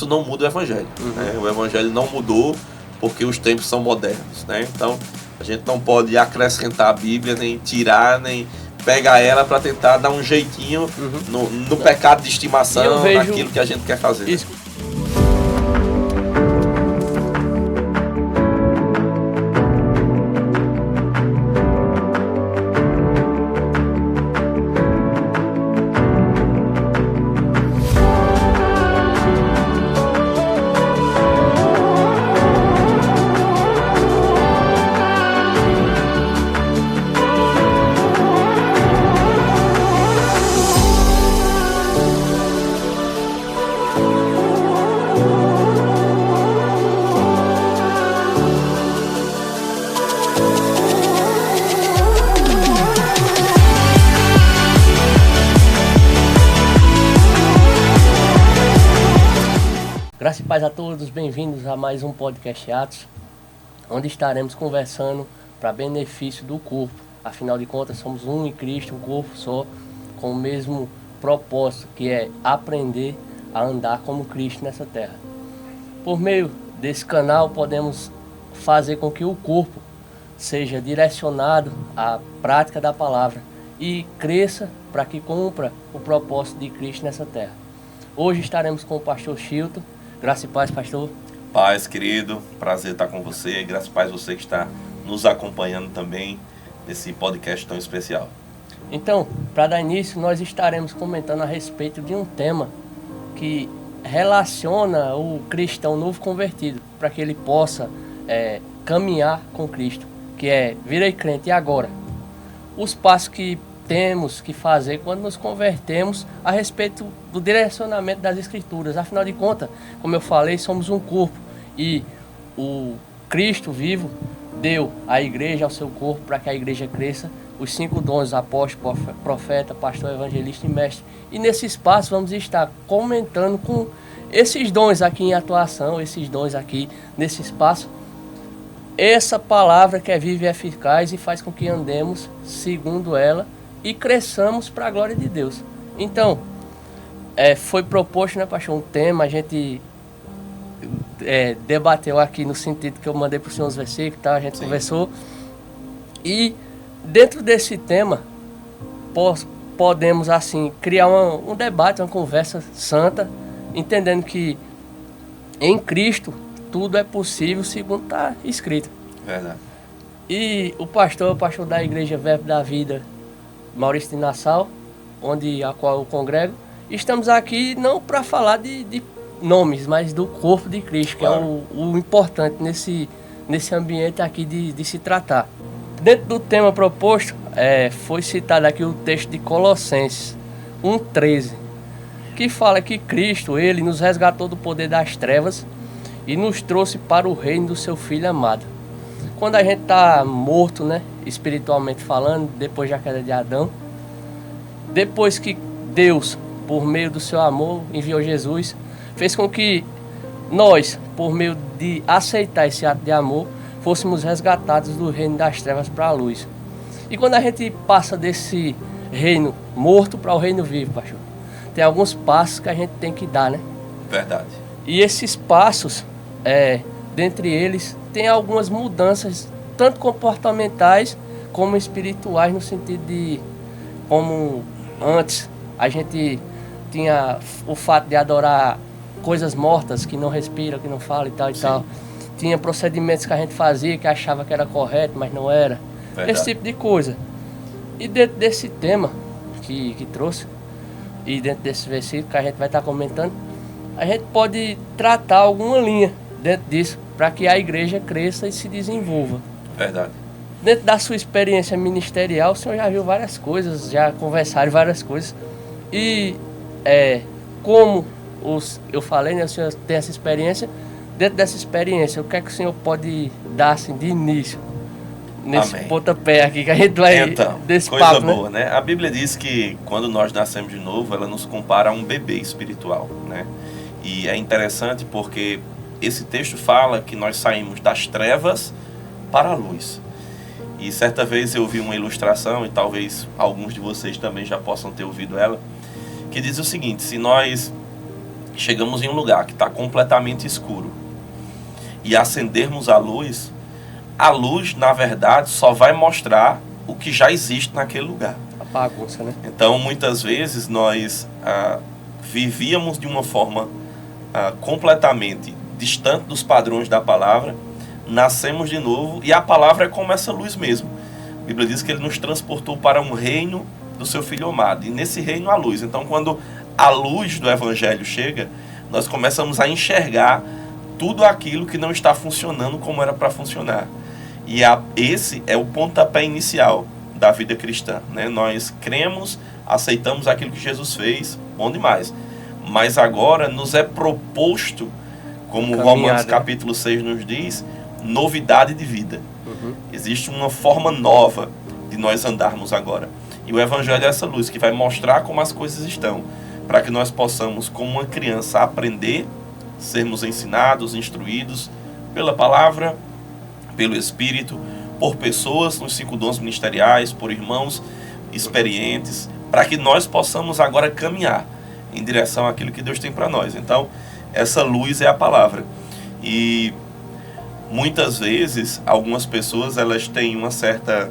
isso não muda o Evangelho. Né? O Evangelho não mudou porque os tempos são modernos. Né? Então, a gente não pode acrescentar a Bíblia, nem tirar, nem pegar ela para tentar dar um jeitinho no pecado de estimação, naquilo que a gente quer fazer. Isso. Graça e paz a todos, bem-vindos a mais um podcast Atos, onde estaremos conversando para benefício do corpo. Afinal de contas, somos um em Cristo, um corpo só, com o mesmo propósito, que é aprender a andar como Cristo nessa terra. Por meio desse canal, podemos fazer com que o corpo seja direcionado à prática da palavra e cresça para que cumpra o propósito de Cristo nessa terra. Hoje estaremos com o pastor Chilton. Graça e paz, pastor. Paz, querido. Prazer estar com você. Graça e paz você que está nos acompanhando também nesse podcast tão especial. Então, para dar início, nós estaremos comentando a respeito de um tema que relaciona o cristão novo convertido para que ele possa caminhar com Cristo, que é virei crente e agora. Os passos que temos que fazer quando nos convertemos a respeito do direcionamento das Escrituras. Afinal de contas, como eu falei, somos um corpo e o Cristo vivo deu à igreja, ao seu corpo, para que a igreja cresça, os 5 dons: apóstolo, profeta, pastor, evangelista e mestre. E nesse espaço vamos estar comentando com esses dons aqui em atuação, esses dons aqui nesse espaço, essa palavra que é viva e eficaz e faz com que andemos segundo ela e cresçamos para a glória de Deus. Então, foi proposto, né, pastor, um tema, a gente debateu aqui no sentido que eu mandei para o senhor os versículos, tá? A gente conversou. E dentro desse tema, podemos assim criar um debate, uma conversa santa, entendendo que em Cristo tudo é possível segundo está escrito. Verdade. E o pastor da Igreja Verbo da Vida, Maurício de Nassau, a qual eu congrego, estamos aqui não para falar de nomes, mas do corpo de Cristo, claro, que é o importante nesse ambiente aqui de se tratar. Dentro do tema proposto, foi citado aqui o texto de Colossenses 1,13, que fala que Cristo, ele nos resgatou do poder das trevas e nos trouxe para o reino do seu Filho amado. Quando a gente está morto, né, espiritualmente falando, depois da queda de Adão, depois que Deus, por meio do seu amor, enviou Jesus, fez com que nós, por meio de aceitar esse ato de amor, fôssemos resgatados do reino das trevas para a luz. E quando a gente passa desse reino morto para o reino vivo, pastor, tem alguns passos que a gente tem que dar, né? Verdade. E esses passos, dentre eles, tem algumas mudanças, tanto comportamentais como espirituais, no sentido de, como antes a gente tinha o fato de adorar coisas mortas, que não respiram, que não falam e tal e tal. Tinha procedimentos que a gente fazia que achava que era correto, mas não era. Verdade. Esse tipo de coisa. E dentro desse tema que trouxe, e dentro desse versículo que a gente vai estar comentando, a gente pode tratar alguma linha dentro disso, para que a igreja cresça e se desenvolva. Verdade. Dentro da sua experiência ministerial, o senhor já viu várias coisas, já conversaram várias coisas. E como eu falei, né, o senhor tem essa experiência. Dentro dessa experiência, o que é que o senhor pode dar assim, de início, nesse pontapé aqui, que a gente vai desse coisa papo, boa, né? A Bíblia diz que quando nós nascemos de novo, ela nos compara a um bebê espiritual, né? E é interessante porque esse texto fala que nós saímos das trevas para a luz. E certa vez eu vi uma ilustração, e talvez alguns de vocês também já possam ter ouvido ela, que diz o seguinte: se nós chegamos em um lugar que está completamente escuro e acendermos a luz, na verdade, só vai mostrar o que já existe naquele lugar. A bagunça, né? Então, muitas vezes, nós vivíamos de uma forma completamente distante dos padrões da palavra, nascemos de novo, e a palavra é como essa luz mesmo. A Bíblia diz que ele nos transportou para um reino do seu Filho amado, e nesse reino há luz. Então, quando a luz do Evangelho chega, nós começamos a enxergar tudo aquilo que não está funcionando como era para funcionar. E esse é o pontapé inicial da vida cristã, né? Nós cremos, aceitamos aquilo que Jesus fez, bom demais. Mas agora nos é proposto, como Romanos capítulo 6 nos diz, novidade de vida. Existe uma forma nova de nós andarmos agora. E o Evangelho é essa luz que vai mostrar como as coisas estão, para que nós possamos, como uma criança, aprender, sermos ensinados, instruídos pela palavra, pelo Espírito, por pessoas nos 5 dons ministeriais, por irmãos experientes, para que nós possamos agora caminhar em direção àquilo que Deus tem para nós. Então, essa luz é a palavra. E muitas vezes, algumas pessoas elas têm uma certa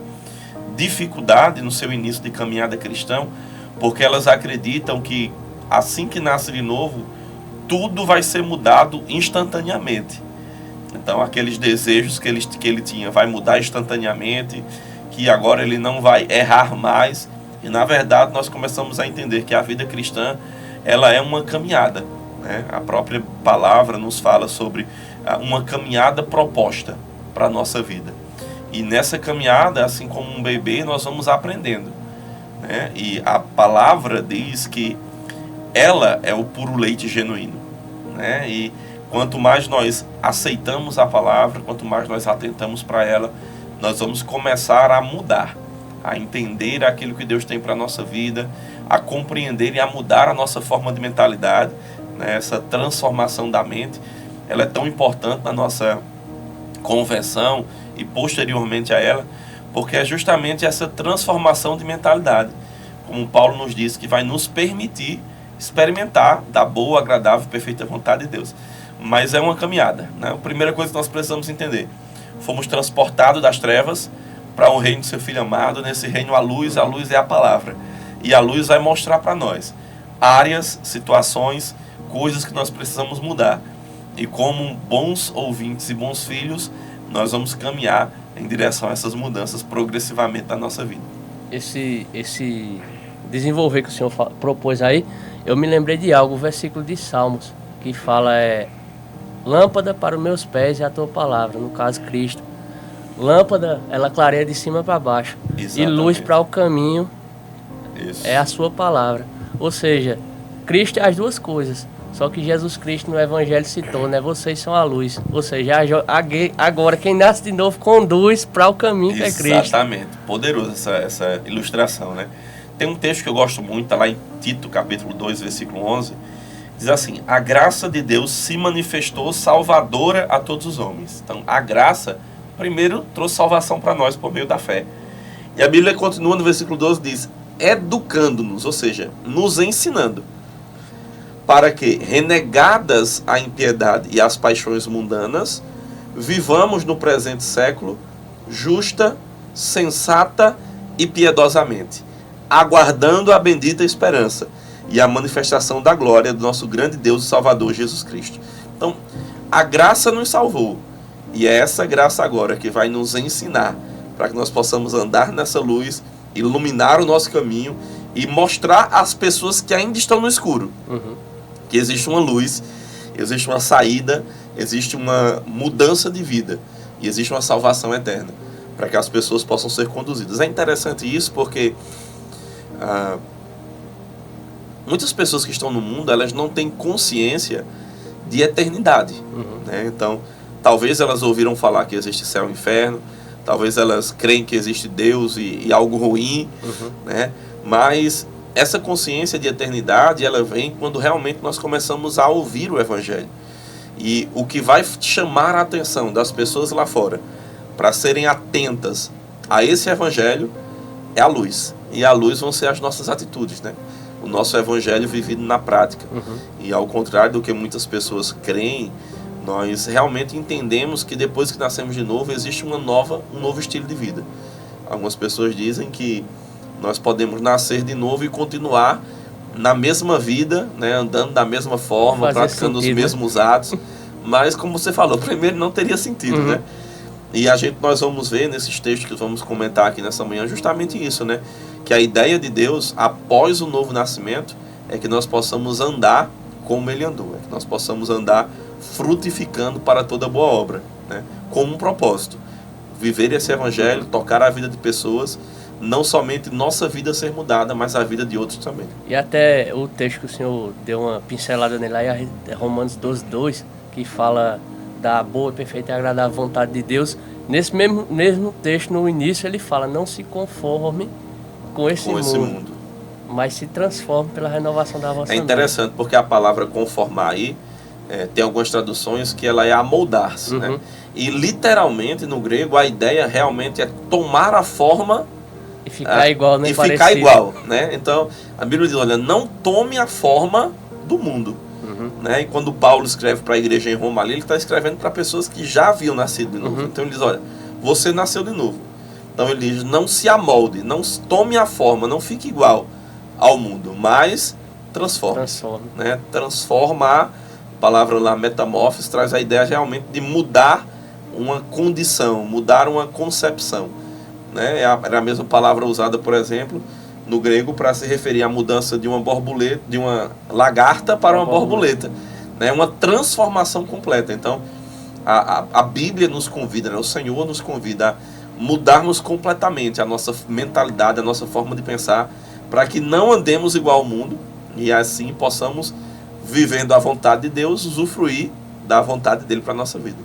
dificuldade no seu início de caminhada cristã, porque elas acreditam que assim que nasce de novo, tudo vai ser mudado instantaneamente. Então, aqueles desejos que ele tinha vai mudar instantaneamente, que agora ele não vai errar mais. E, na verdade, nós começamos a entender que a vida cristã, ela é uma caminhada, né? A própria palavra nos fala sobre uma caminhada proposta para a nossa vida. E nessa caminhada, assim como um bebê, nós vamos aprendendo, né? E a palavra diz que ela é o puro leite genuíno, né? E quanto mais nós aceitamos a palavra, quanto mais nós atentamos para ela, nós vamos começar a mudar, a entender aquilo que Deus tem para a nossa vida, a compreender e a mudar a nossa forma de mentalidade, né? Essa transformação da mente, ela é tão importante na nossa conversão e posteriormente a ela, porque é justamente essa transformação de mentalidade, como Paulo nos diz, que vai nos permitir experimentar da boa, agradável e perfeita vontade de Deus. Mas é uma caminhada, né? A primeira coisa que nós precisamos entender: fomos transportados das trevas para um reino do seu Filho amado. Nesse reino a luz é a palavra. E a luz vai mostrar para nós áreas, situações, coisas que nós precisamos mudar. E como bons ouvintes e bons filhos, nós vamos caminhar em direção a essas mudanças progressivamente na nossa vida. Esse desenvolver que o senhor propôs aí, eu me lembrei de algo, o versículo de Salmos, que fala lâmpada para os meus pés é a tua palavra, no caso Cristo. Lâmpada, ela clareia de cima para baixo. Exatamente. E luz para o caminho. Isso. É a sua palavra. Ou seja, Cristo é as duas coisas. Só que Jesus Cristo no Evangelho citou, né? Vocês são a luz. Ou seja, agora quem nasce de novo conduz para o caminho que é Cristo. Exatamente. Poderoso essa ilustração, né? Tem um texto que eu gosto muito, está lá em Tito, capítulo 2, versículo 11. Diz assim: a graça de Deus se manifestou salvadora a todos os homens. Então, a graça, primeiro, trouxe salvação para nós por meio da fé. E a Bíblia continua no versículo 12, diz: educando-nos, ou seja, nos ensinando, para que, renegadas a impiedade e as paixões mundanas, vivamos no presente século justa, sensata e piedosamente, aguardando a bendita esperança e a manifestação da glória do nosso grande Deus e Salvador Jesus Cristo. Então, a graça nos salvou, e é essa graça agora que vai nos ensinar para que nós possamos andar nessa luz, iluminar o nosso caminho e mostrar às pessoas que ainda estão no escuro que existe uma luz, existe uma saída, existe uma mudança de vida e existe uma salvação eterna, para que as pessoas possam ser conduzidas. É interessante isso porque muitas pessoas que estão no mundo, elas não têm consciência de eternidade, né? Então, talvez elas ouviram falar que existe céu e inferno, talvez elas creem que existe Deus e algo ruim, né? Mas essa consciência de eternidade, ela vem quando realmente nós começamos a ouvir o Evangelho. E o que vai chamar a atenção das pessoas lá fora para serem atentas a esse Evangelho é a luz. E a luz vão ser as nossas atitudes, né? o nosso evangelho vivido na prática. E ao contrário do que muitas pessoas creem, nós realmente entendemos que depois que nascemos de novo, existe um novo estilo de vida. Algumas pessoas dizem que nós podemos nascer de novo e continuar na mesma vida, né, andando da mesma forma, praticando os mesmos atos, mas como você falou, primeiro não teria sentido, né? E nós vamos ver nesses textos que vamos comentar aqui nessa manhã justamente isso, né? Que a ideia de Deus, após o novo nascimento, é que nós possamos andar como Ele andou, é que nós possamos andar frutificando para toda boa obra, né? Com um propósito: viver esse evangelho, tocar a vida de pessoas, não somente nossa vida ser mudada, mas a vida de outros também. E até o texto que o senhor deu uma pincelada nele aí, é Romanos 12:2, que fala da boa, perfeita e agradável vontade de Deus. Nesse mesmo texto, no início, ele fala: não se conforme com esse mundo, mas se transforme pela renovação da vossa mente. É interessante porque a palavra conformar aí, tem algumas traduções que ela é amoldar-se, né? E literalmente no grego a ideia realmente é tomar a forma e ficar igual, né? E ficar igual, né? Então a Bíblia diz: olha, não tome a forma do mundo. Né? E quando Paulo escreve para a igreja em Roma ali, ele está escrevendo para pessoas que já haviam nascido de novo. Então ele diz: olha, você nasceu de novo. Então ele diz: não se amolde, não tome a forma, não fique igual ao mundo, mas transforme. Né? Transformar, a palavra lá metamorfose traz a ideia realmente de mudar uma condição, mudar uma concepção. Né? Era a mesma palavra usada, por exemplo, no grego para se referir à mudança de uma borboleta, de uma lagarta para uma borboleta, né? Uma transformação completa. Então a Bíblia nos convida, né? O Senhor nos convida a mudarmos completamente a nossa mentalidade, a nossa forma de pensar, para que não andemos igual ao mundo e assim possamos, vivendo a vontade de Deus, usufruir da vontade dele para a nossa vida.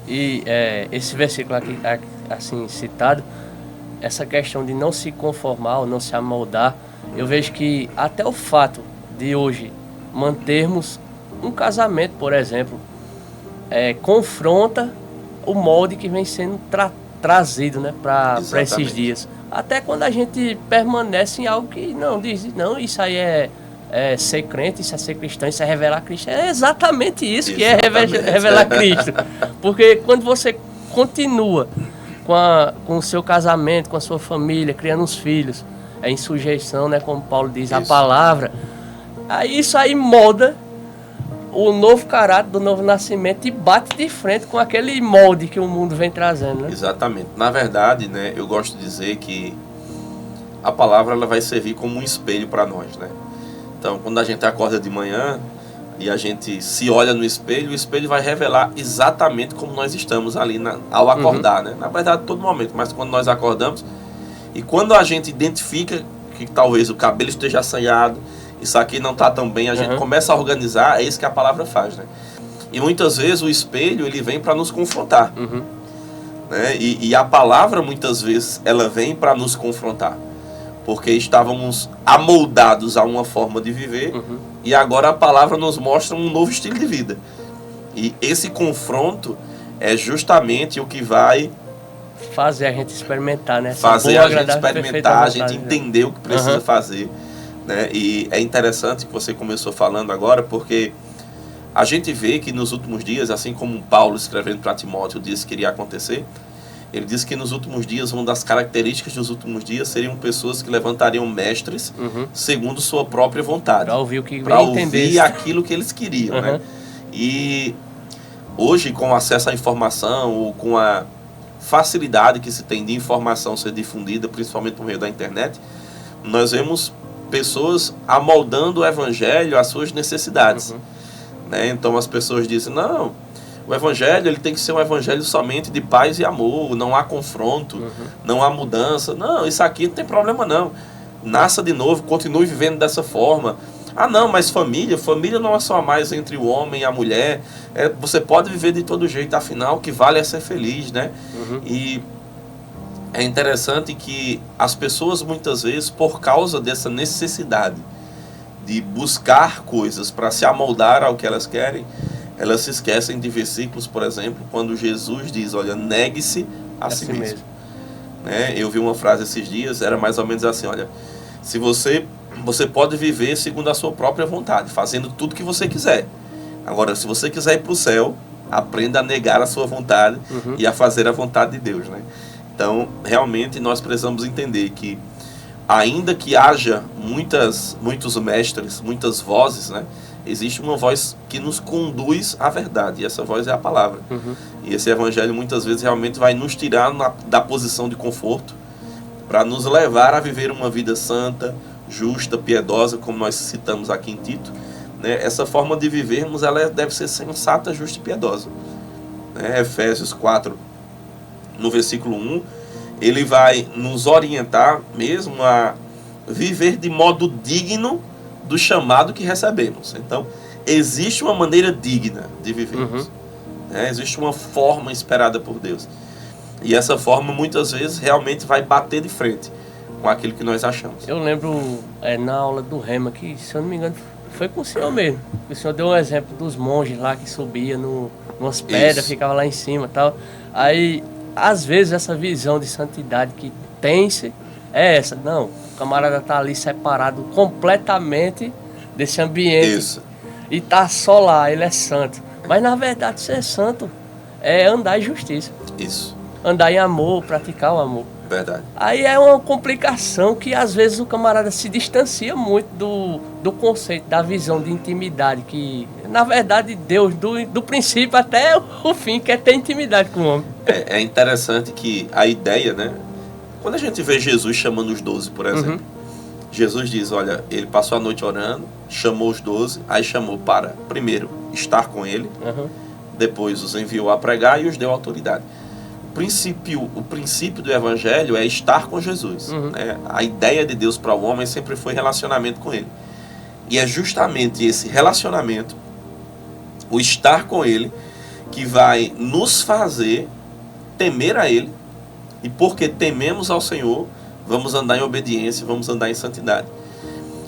E esse versículo aqui, assim citado, essa questão de não se conformar ou não se amoldar, eu vejo que até o fato de hoje mantermos um casamento, por exemplo, confronta o molde que vem sendo trazido, né, para esses dias. Até quando a gente permanece em algo que não diz, não, isso aí é ser crente, isso é ser cristão, isso é revelar Cristo. É exatamente isso que é revelar Cristo. Porque quando você continua com o seu casamento, com a sua família, criando os filhos, em sujeição, né, como Paulo diz, a palavra, isso aí molda o novo caráter do novo nascimento e bate de frente com aquele molde que o mundo vem trazendo, né? Exatamente. Na verdade, né, eu gosto de dizer que a palavra ela vai servir como um espelho para nós, né? Então, quando a gente acorda de manhã e a gente se olha no espelho, o espelho vai revelar exatamente como nós estamos ali ao acordar, né? Na verdade, todo momento, mas quando nós acordamos, e quando a gente identifica que talvez o cabelo esteja assanhado, isso aqui não está tão bem, a gente começa a organizar, é isso que a palavra faz, né? E muitas vezes o espelho, ele vem para nos confrontar, né? E a palavra, muitas vezes, ela vem para nos confrontar, porque estávamos amoldados a uma forma de viver, e agora a palavra nos mostra um novo estilo de vida. E esse confronto é justamente o que vai fazer a gente experimentar, né? Fazer a gente experimentar, a gente entender o que precisa fazer, né? E é interessante que você começou falando agora, porque a gente vê que nos últimos dias, assim como Paulo escrevendo para Timóteo disse que iria acontecer, ele disse que nos últimos dias, uma das características dos últimos dias seriam pessoas que levantariam mestres segundo sua própria vontade. Para ouvir o que para ouvir aquilo que eles queriam, né? E hoje, com acesso à informação, ou com a facilidade que se tem de informação ser difundida, principalmente por meio da internet, nós vemos pessoas amoldando o evangelho às suas necessidades. Né? Então as pessoas dizem: não, o evangelho ele tem que ser um evangelho somente de paz e amor, não há confronto, não há mudança. Não, isso aqui não tem problema não. Nasça de novo, continue vivendo dessa forma. Ah não, mas família não é só mais entre o homem e a mulher. Você pode viver de todo jeito, afinal o que vale é ser feliz, né? E é interessante que as pessoas muitas vezes, por causa dessa necessidade de buscar coisas para se amoldar ao que elas querem, elas se esquecem de versículos, por exemplo, quando Jesus diz: olha, negue-se a si mesmo. Né? Eu vi uma frase esses dias, era mais ou menos assim: olha, se você você pode viver segundo a sua própria vontade, fazendo tudo que você quiser. Agora, se você quiser ir para o céu, aprenda a negar a sua vontade e a fazer a vontade de Deus, né? Então, realmente, nós precisamos entender que, ainda que haja muitos mestres, muitas vozes, né? Existe uma voz que nos conduz à verdade, e essa voz é a palavra. E esse evangelho, muitas vezes, realmente vai nos tirar da posição de conforto, para nos levar a viver uma vida santa, justa, piedosa, como nós citamos aqui em Tito, né? Essa forma de vivermos, ela deve ser sensata, justa e piedosa, né? Efésios 4, no versículo 1, ele vai nos orientar mesmo a viver de modo digno do chamado que recebemos. Então, existe uma maneira digna de vivermos, né? Existe uma forma esperada por Deus, e essa forma muitas vezes realmente vai bater de frente com aquilo que nós achamos. Eu lembro na aula do Rema, que se eu não me engano foi com o senhor mesmo. O senhor deu um exemplo dos monges lá que subia numas pedras, ficava lá em cima e tal. Aí, às vezes, essa visão de santidade que tem-se é essa. Não, o camarada tá ali separado completamente desse ambiente. Isso. E tá só lá, ele é santo. Mas, na verdade, ser santo é andar em justiça. Isso. Andar em amor, praticar o amor. Verdade. Aí é uma complicação que às vezes o camarada se distancia muito do conceito, da visão de intimidade, que na verdade Deus, do princípio até o fim, quer ter intimidade com o homem. É interessante que a ideia, né? Quando a gente vê Jesus chamando os 12, por exemplo, Jesus diz, olha, ele passou a noite orando, chamou os 12, aí chamou para, primeiro, estar com ele, depois os enviou a pregar e os deu autoridade. O princípio do evangelho é estar com Jesus, né? A ideia de Deus para o homem sempre foi relacionamento com ele, e é justamente esse relacionamento, o estar com ele, que vai nos fazer temer a ele, e porque tememos ao Senhor, vamos andar em obediência, vamos andar em santidade,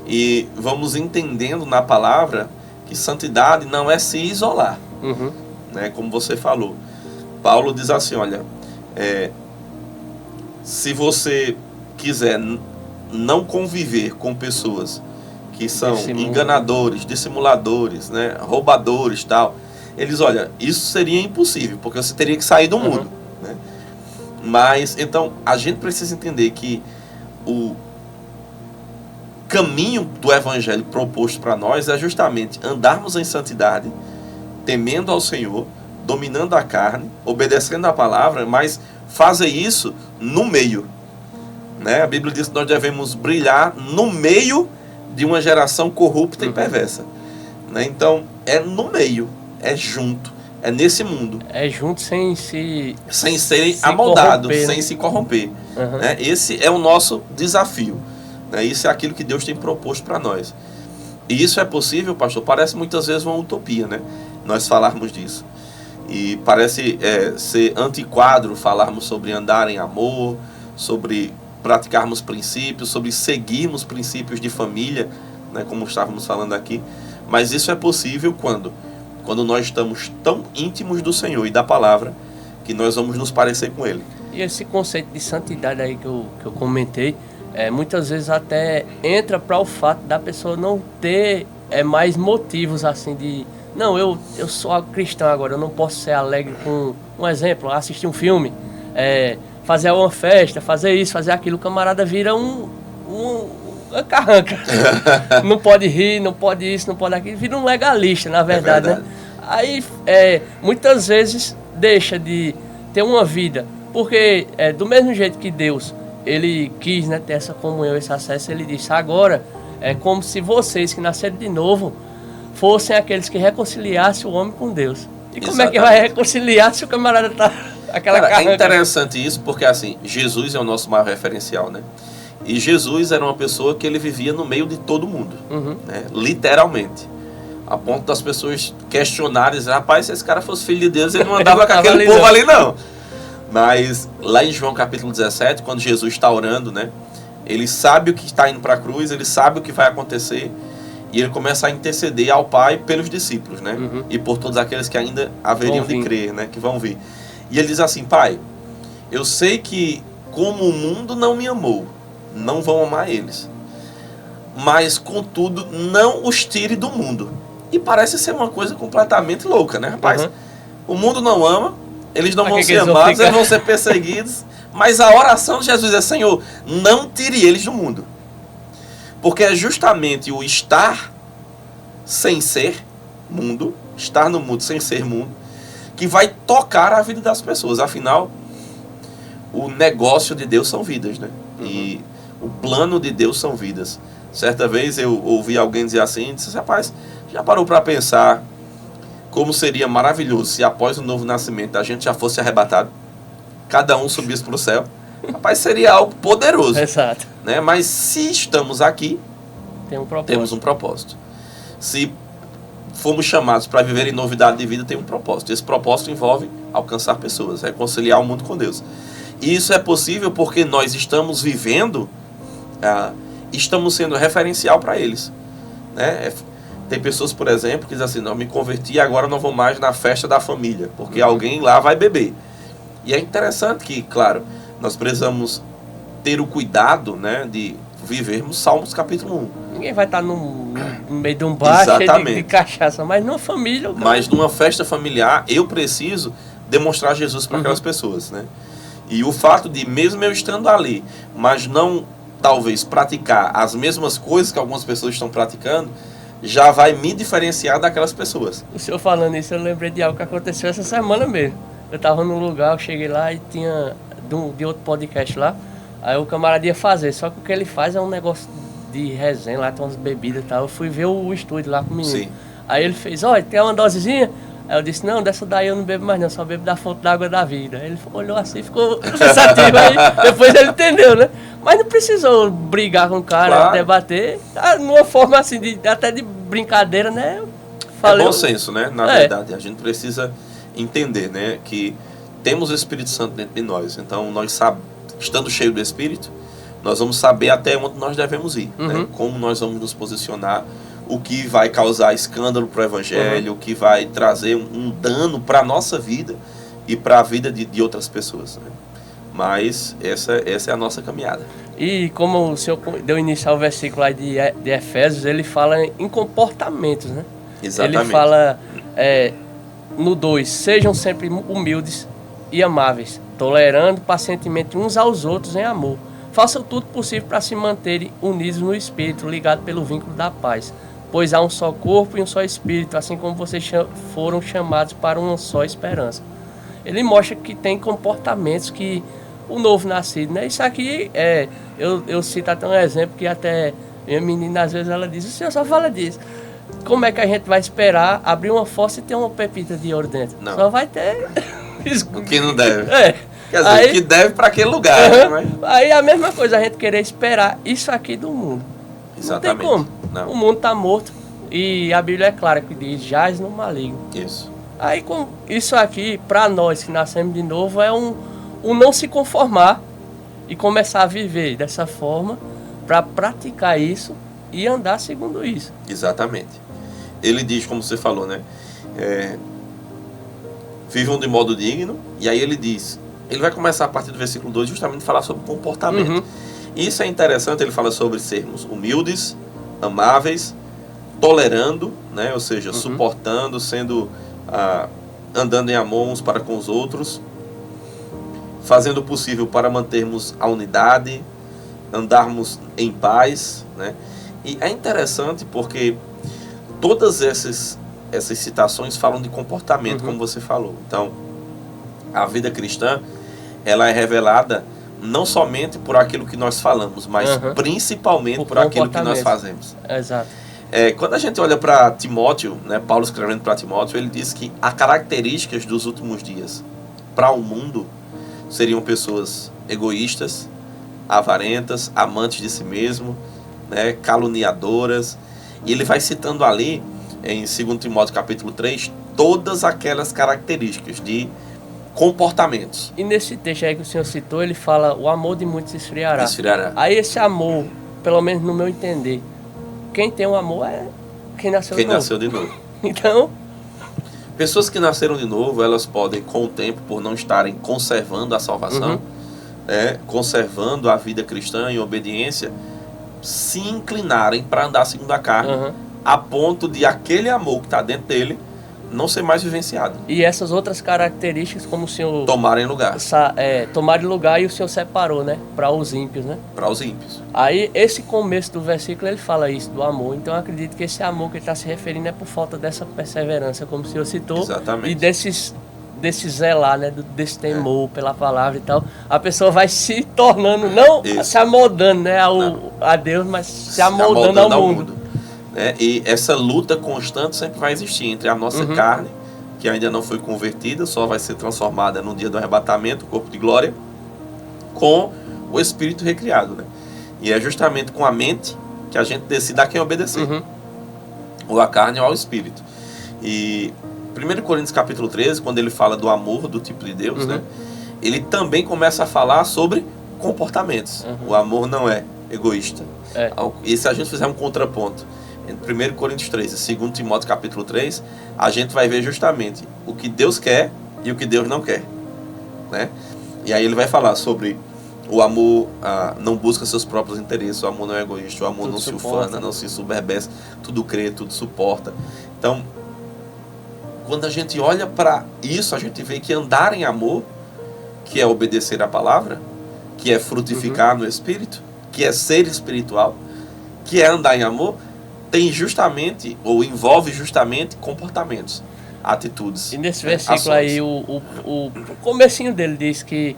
e vamos entendendo na palavra que santidade não é se isolar, né? Como você falou, Paulo diz assim, olha, se você quiser não conviver com pessoas que são enganadores, dissimuladores, né, roubadores, tal, eles, olha, isso seria impossível, porque você teria que sair do mundo, né? Mas, então, a gente precisa entender que o caminho do evangelho proposto para nós é justamente andarmos em santidade, temendo ao Senhor, dominando a carne, obedecendo a palavra, mas fazer isso no meio, né? A Bíblia diz que nós devemos brilhar no meio de uma geração corrupta e perversa, né? Então, é no meio, é junto, é nesse mundo. É junto sem ser amoldado, sem se corromper, né? Esse é o nosso desafio, né? Isso é aquilo que Deus tem proposto para nós. E isso é possível, pastor? Parece muitas vezes uma utopia, né? Nós falarmos disso. E parece ser antiquado falarmos sobre andar em amor, sobre praticarmos princípios, sobre seguirmos princípios de família, né, como estávamos falando aqui. Mas isso é possível quando nós estamos tão íntimos do Senhor e da palavra, que nós vamos nos parecer com Ele. E esse conceito de santidade aí que eu comentei, muitas vezes até entra para o fato da pessoa não ter mais motivos assim de... Não, eu sou cristão agora, eu não posso ser alegre com, um exemplo, assistir um filme, fazer uma festa, fazer isso, fazer aquilo. O camarada vira uma carranca. Não pode rir, não pode isso, não pode aquilo. Vira um legalista, na verdade, né? Aí, muitas vezes, deixa de ter uma vida. Porque, do mesmo jeito que Deus, ele quis, né, ter essa comunhão, esse acesso, ele disse, agora, é como se vocês que nasceram de novo fossem aqueles que reconciliassem o homem com Deus. E como é que vai reconciliar se o camarada tá aquela carranca? É interessante isso, porque assim, Jesus é o nosso maior referencial, né? E Jesus era uma pessoa que ele vivia no meio de todo mundo, né? Literalmente. A ponto das pessoas questionarem, rapaz, se esse cara fosse filho de Deus, ele não andava com aquele povo ali não. Mas lá em João capítulo 17, quando Jesus está orando, né? Ele sabe o que está indo para a cruz, ele sabe o que vai acontecer, e ele começa a interceder ao Pai pelos discípulos, né? E por todos aqueles que ainda haveriam de crer, né? Que vão vir. E ele diz assim, Pai, eu sei que como o mundo não me amou, não vão amar eles. mas contudo não os tire do mundo. E parece ser uma coisa completamente louca, né, rapaz? O mundo não ama, eles não vão ser amados, eles vão ser perseguidos, mas a oração de Jesus é: Senhor, não tire eles do mundo. Porque é justamente o estar sem ser mundo, estar no mundo sem ser mundo, que vai tocar a vida das pessoas. Afinal, o negócio de Deus são vidas, né? E o plano de Deus são vidas. Certa vez eu ouvi alguém dizer assim, disse: rapaz, já parou para pensar como seria maravilhoso se após o novo nascimento a gente já fosse arrebatado? Cada um subisse para o céu. Rapaz, seria algo poderoso. Exato. Né? Mas se estamos aqui, Temos um propósito. Se fomos chamados para viver em novidade de vida, tem um propósito. Esse propósito envolve alcançar pessoas, reconciliar o mundo com Deus. E isso é possível porque nós estamos vivendo, estamos sendo referencial para eles. Né? Tem pessoas, por exemplo, que dizem assim: não, me converti e agora não vou mais na festa da família, porque alguém lá vai beber. E é interessante que, claro, nós precisamos ter o cuidado, né, de vivermos Salmos capítulo 1. Ninguém vai estar no meio de um bar cheio de cachaça, mas numa família... Mas numa festa familiar, eu preciso demonstrar Jesus para aquelas pessoas, né? E o fato de, mesmo eu estando ali, mas não, talvez, praticar as mesmas coisas que algumas pessoas estão praticando, já vai me diferenciar daquelas pessoas. O senhor falando isso, eu lembrei de algo que aconteceu essa semana mesmo. Eu estava num lugar, eu cheguei lá e tinha de outro podcast lá, aí o camarada ia fazer, só que o que ele faz é um negócio de resenha, lá tem umas bebidas e tal. Eu fui ver o estúdio lá com o menino. Sim. Aí ele fez: olha, tem uma dosezinha? Aí eu disse: não, dessa daí eu não bebo mais não, só bebo da fonte da água da vida. Aí ele olhou assim, ficou pensativo, aí depois ele entendeu, né? Mas não precisou brigar com o cara, claro, debater, numa forma assim, até de brincadeira, né? É bom senso, né? Na verdade, a gente precisa entender, né, que temos o Espírito Santo dentro de nós. Então, nós estando cheio do Espírito, nós vamos saber até onde nós devemos ir, né? Como nós vamos nos posicionar, o que vai causar escândalo para o Evangelho, o que vai trazer um dano para a nossa vida e para a vida de outras pessoas, né? Mas essa é a nossa caminhada. E como o senhor deu início ao versículo aí de Efésios, ele fala em comportamentos, né? Exatamente. Ele fala no 2, sejam sempre humildes e amáveis, tolerando pacientemente uns aos outros em amor. Façam tudo possível para se manterem unidos no Espírito, ligados pelo vínculo da paz. Pois há um só corpo e um só Espírito, assim como vocês foram chamados para uma só esperança. Ele mostra que tem comportamentos que o novo nascido, né? Isso aqui eu cito até um exemplo que até minha menina às vezes ela diz: o senhor só fala disso. Como é que a gente vai esperar abrir uma fossa e ter uma pepita de ouro dentro? Não. Só vai ter... O que não deve. Quer dizer, aí, o que deve para aquele lugar. Né? Mas... Aí a mesma coisa, a gente querer esperar isso aqui do mundo. Exatamente. Não tem como. Não. O mundo está morto e a Bíblia é clara que diz: jaz no maligno. Isso. Aí com isso aqui, para nós que nascemos de novo, é um não se conformar e começar a viver dessa forma para praticar isso e andar segundo isso. Exatamente. Ele diz, como você falou, né? Vivam de modo digno. E aí ele diz, ele vai começar a partir do versículo 2 justamente falar sobre comportamento. Isso é interessante, ele fala sobre sermos humildes, amáveis, tolerando, né? Ou seja, suportando, sendo andando em amor uns para com os outros, fazendo o possível para mantermos a unidade, andarmos em paz, né? E é interessante porque todas essas citações falam de comportamento, como você falou. Então, a vida cristã, ela é revelada não somente por aquilo que nós falamos, mas principalmente por aquilo que nós fazemos. Exato. Quando a gente olha para Timóteo, né, Paulo escrevendo para Timóteo, ele diz que as características dos últimos dias para o mundo seriam pessoas egoístas, avarentas, amantes de si mesmo, né, caluniadoras. E ele vai citando ali, em 2 Timóteo capítulo 3, todas aquelas características de comportamentos. E nesse texto aí que o senhor citou, ele fala: o amor de muitos se esfriará. Esfriará. Aí esse amor, pelo menos no meu entender, quem tem um amor é quem nasceu de novo. Então, pessoas que nasceram de novo, elas podem, com o tempo, por não estarem conservando a salvação, conservando a vida cristã em obediência, se inclinarem para andar segundo a carne, Uhum. a ponto de aquele amor que está dentro dele não ser mais vivenciado, E essas outras características, como o Senhor tomarem lugar tomaram lugar e o Senhor separou, né? Para os ímpios, né? para os ímpios. Aí, esse começo do versículo, ele fala isso, do amor. Então, eu acredito que esse amor que ele está se referindo é por falta dessa perseverança, como o Senhor citou. Exatamente. E desse zelar, né? Desse temor pela palavra e tal. A pessoa vai se tornando, não Isso. se amoldando, né? A Deus, mas se amoldando ao mundo. Né? E essa luta constante sempre vai existir entre a nossa Uhum. carne, que ainda não foi convertida, só vai ser transformada no dia do arrebatamento, o corpo de glória, com o espírito recriado, né? E é justamente com a mente que a gente decide a quem obedecer, Uhum. ou a carne ou ao espírito. E 1 Coríntios capítulo 13, quando ele fala do amor do tipo de Deus, Uhum. né? Ele também começa a falar sobre comportamentos. Uhum. O amor não é egoísta. É. E se a gente fizer um contraponto entre 1 Coríntios 13 e 2 Timóteo capítulo 3, a gente vai ver justamente o que Deus quer e o que Deus não quer, né? E aí ele vai falar sobre o amor, não busca seus próprios interesses, o amor não é egoísta, o amor Tudo não se suporta. ufana, não se soberbece, tudo crê, tudo suporta. Então, quando a gente olha para isso, a gente vê que andar em amor, que é obedecer a palavra, que é frutificar no Espírito, que é ser espiritual, que é andar em amor, tem justamente, ou envolve justamente, comportamentos, atitudes. E nesse né, versículo ações. aí, o comecinho dele diz que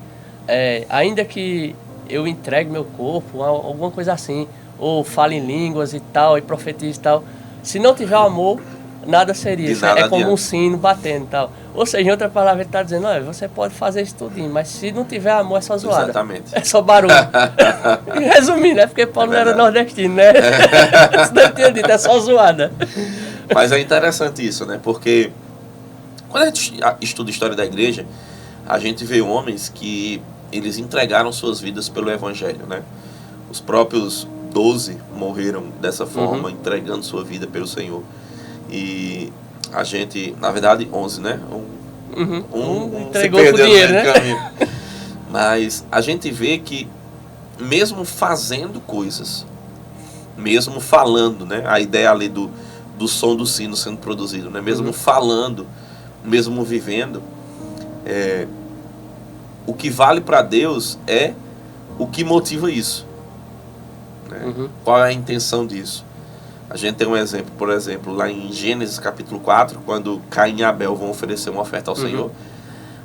ainda que eu entregue meu corpo, alguma coisa assim, ou fale em línguas e tal, e profetize e tal, se não tiver amor, nada seria. De Isso nada é como adianta. um sino batendo e tal. Ou seja, em outra palavra, ele está dizendo, olha, você pode fazer isso tudinho, mas se não tiver amor, é só zoada. Exatamente. É só barulho. Resumindo, é porque Paulo não era verdade. nordestino, né? Se não tinha dito, é só zoada. Mas é interessante isso, né? Porque quando a gente estuda a história da igreja, a gente vê homens que eles entregaram suas vidas pelo evangelho, né? Os próprios 12 morreram dessa forma, entregando sua vida pelo Senhor. E a gente, na verdade, 11, né? Um entregou se pro perdeu no dinheiro, meio do né? caminho. Mas a gente vê que mesmo fazendo coisas, mesmo falando, né? A ideia ali do som do sino sendo produzido, né? Mesmo falando, mesmo vivendo, o que vale para Deus é o que motiva isso, né? Qual é a intenção disso? A gente tem um exemplo, por exemplo, lá em Gênesis capítulo 4, quando Caim e Abel vão oferecer uma oferta ao Senhor,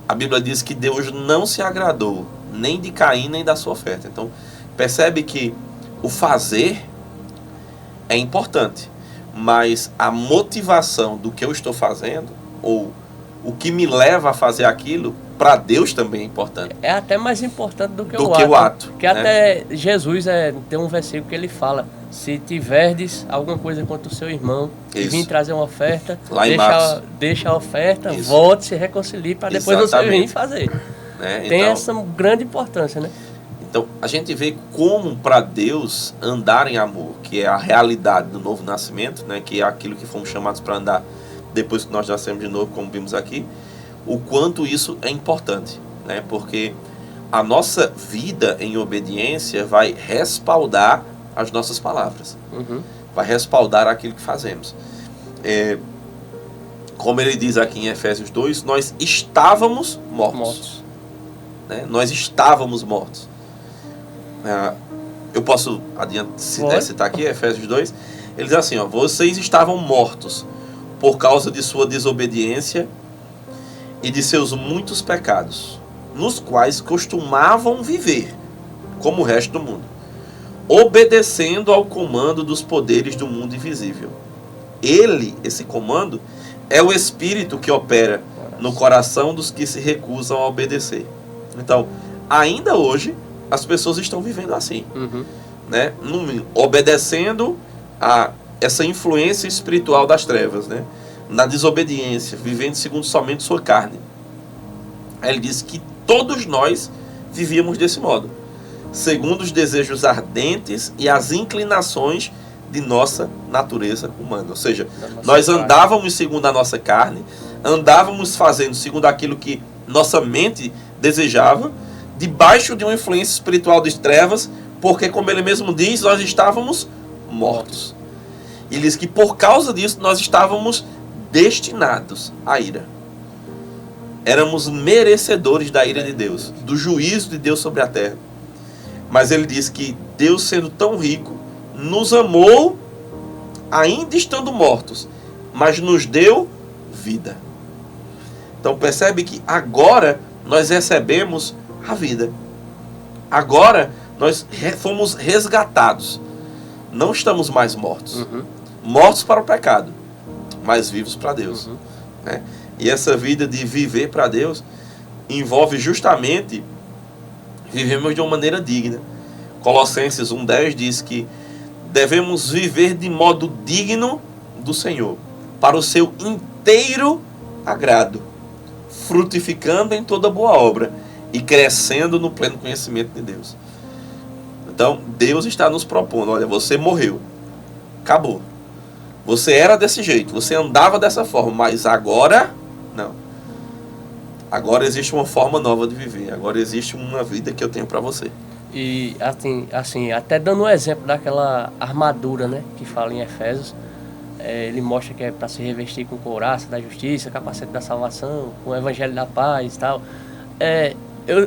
a Bíblia diz que Deus não se agradou nem de Caim nem da sua oferta. Então, percebe que o fazer é importante, mas a motivação do que eu estou fazendo, ou o que me leva a fazer aquilo, para Deus também é importante. É até mais importante do que Do o que ato. o ato, Porque né? até Jesus tem um versículo que ele fala: se tiverdes alguma coisa contra o seu irmão e Isso. vir trazer uma oferta, Lá em Marcos. deixa a oferta, Isso. volte, se reconcilie para depois você Exatamente. vir fazer. Né? Tem Então, essa grande importância, né? Então, a gente vê como para Deus andar em amor, que é a realidade do novo nascimento, né, que é aquilo que fomos chamados para andar depois que nós nascemos de novo, como vimos aqui, o quanto isso é importante, né, porque a nossa vida em obediência vai respaldar as nossas palavras, vai respaldar aquilo que fazemos. Como ele diz aqui em Efésios 2, nós estávamos mortos. Né? Nós estávamos mortos. Eu posso citar aqui Efésios 2. Ele diz assim, ó, vocês estavam mortos por causa de sua desobediência e de seus muitos pecados, nos quais costumavam viver, como o resto do mundo, obedecendo ao comando dos poderes do mundo invisível. Esse comando, é o Espírito que opera no coração dos que se recusam a obedecer. Então, ainda hoje, as pessoas estão vivendo assim, né? Obedecendo a essa influência espiritual das trevas, né? Na desobediência, vivendo segundo somente sua carne. Aí ele diz que todos nós vivíamos desse modo, segundo os desejos ardentes e as inclinações de nossa natureza humana. Ou seja, nós andávamos segundo a nossa carne, andávamos fazendo segundo aquilo que nossa mente desejava, debaixo de uma influência espiritual das trevas, Porque, como ele mesmo diz, nós estávamos mortos. Ele diz que por causa disso nós estávamos destinados à ira. Éramos merecedores da ira de Deus, do juízo de Deus sobre a terra. Mas ele diz que Deus, sendo tão rico, nos amou ainda estando mortos, mas nos deu vida. Então percebe que agora nós recebemos a vida. Agora nós fomos resgatados. Não estamos mais mortos. Mortos para o pecado, mas vivos para Deus. Né? E essa vida de viver para Deus envolve justamente vivemos de uma maneira digna. Colossenses 1,10 diz que devemos viver de modo digno do Senhor, para o seu inteiro agrado, frutificando em toda boa obra e crescendo no pleno conhecimento de Deus. Então, Deus está nos propondo, olha, você morreu, acabou. Você era desse jeito, você andava dessa forma, mas agora, não. Agora existe uma forma nova de viver, agora existe uma vida que eu tenho para você. E assim, até dando um exemplo daquela armadura, né, que fala em Efésios, ele mostra que é para se revestir com couraça da justiça, capacete da salvação, com o evangelho da paz e tal.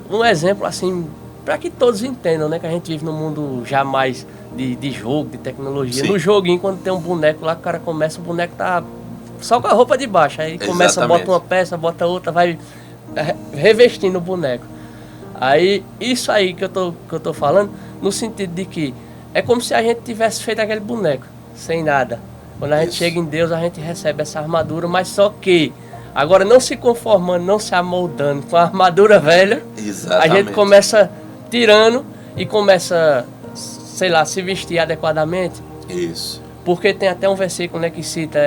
Um exemplo assim, para que todos entendam, né, que a gente vive num mundo jamais de jogo, de tecnologia. Sim. No joguinho, quando tem um boneco lá, o cara começa, o boneco tá só com a roupa de baixo, aí começa, bota uma peça, bota outra, vai revestindo o boneco. Aí, isso aí que eu tô falando, no sentido de que é como se a gente tivesse feito aquele boneco, sem nada. Quando a gente chega em Deus, a gente recebe essa armadura, mas só que, agora não se conformando, não se amoldando com a armadura velha, a gente começa tirando e começa, sei lá, se vestir adequadamente. Isso. Porque tem até um versículo, né, que cita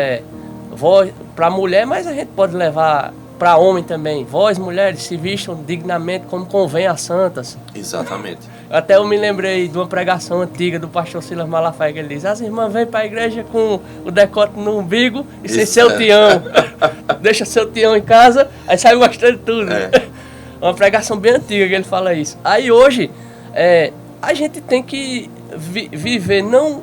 voz para mulher, mas a gente pode levar para homem também. Vós, mulheres, se vistam dignamente como convém às santas. Exatamente. Até eu me lembrei de uma pregação antiga do pastor Silas Malafaia, que ele diz: as irmãs vêm para a igreja com o decote no umbigo e sem seu tião. Deixa seu tião em casa, aí sai mostrando tudo. Uma pregação bem antiga que ele fala isso. Aí hoje, a gente tem que viver não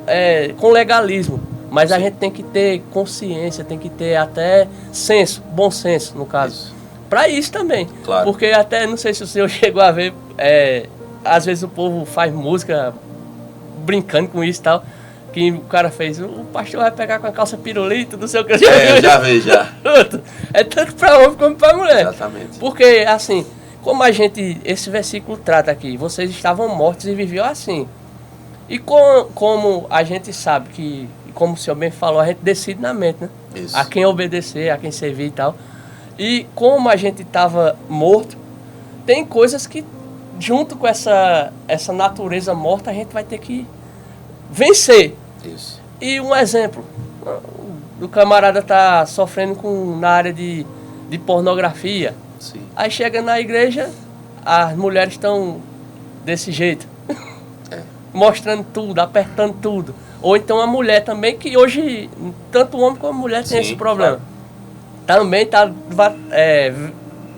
com legalismo, mas a gente tem que ter consciência, tem que ter até senso, bom senso, no caso. Para isso também. Claro. Porque até, não sei se o senhor chegou a ver, às vezes o povo faz música brincando com isso e tal, que o cara fez, o pastor vai pegar com a calça pirulito, não sei o que. Já vi, já. É tanto para homem como para mulher. Exatamente. Porque, assim, como esse versículo trata aqui, vocês estavam mortos e viviam assim. E como a gente sabe que, como o senhor bem falou, a gente decide na mente, né? Isso. A quem obedecer, a quem servir e tal. E como a gente estava morto, tem coisas que, junto com essa natureza morta, a gente vai ter que vencer. Isso. E um exemplo, o camarada tá sofrendo na área de pornografia. Sim. Aí chega na igreja, as mulheres estão desse jeito. Mostrando tudo, apertando tudo. Ou então a mulher também, que hoje, tanto o homem como a mulher tem esse problema. Claro. Também tá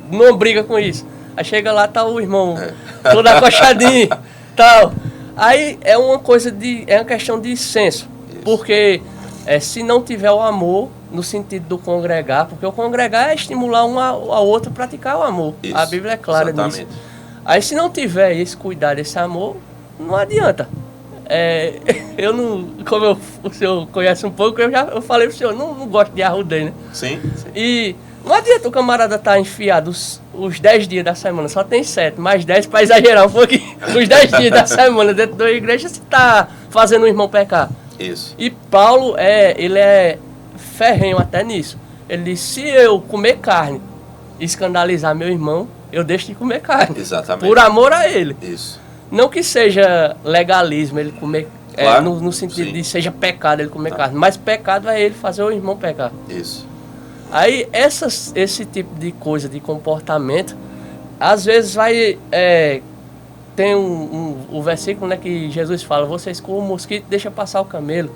numa briga com isso. Aí chega lá, tá o irmão todo acochadinho, tal. Aí é uma questão de senso. Isso. Porque se não tiver o amor, no sentido do congregar, porque o congregar é estimular um ao outro a praticar o amor. Isso. A Bíblia é clara nisso. Aí se não tiver esse cuidado, esse amor, não adianta. Eu não, como o senhor conhece um pouco, eu falei pro senhor, não gosto de arrudei, né? Sim. E não adianta o camarada estar enfiado os 10 dias da semana, só tem 7, mais 10 para exagerar um pouquinho. Os 10 dias da semana dentro da igreja, você está fazendo o irmão pecar. Isso. E Paulo, ele é ferrenho até nisso. Ele diz, se eu comer carne e escandalizar meu irmão, eu deixo de comer carne. Exatamente. Por amor a ele. Isso. Não que seja legalismo ele comer, claro, no sentido de seja pecado ele comer carne, mas pecado é ele fazer o irmão pecar. Isso. Aí esse tipo de coisa, de comportamento, às vezes vai... tem o versículo, né, que Jesus fala, vocês com o mosquito deixa passar o camelo.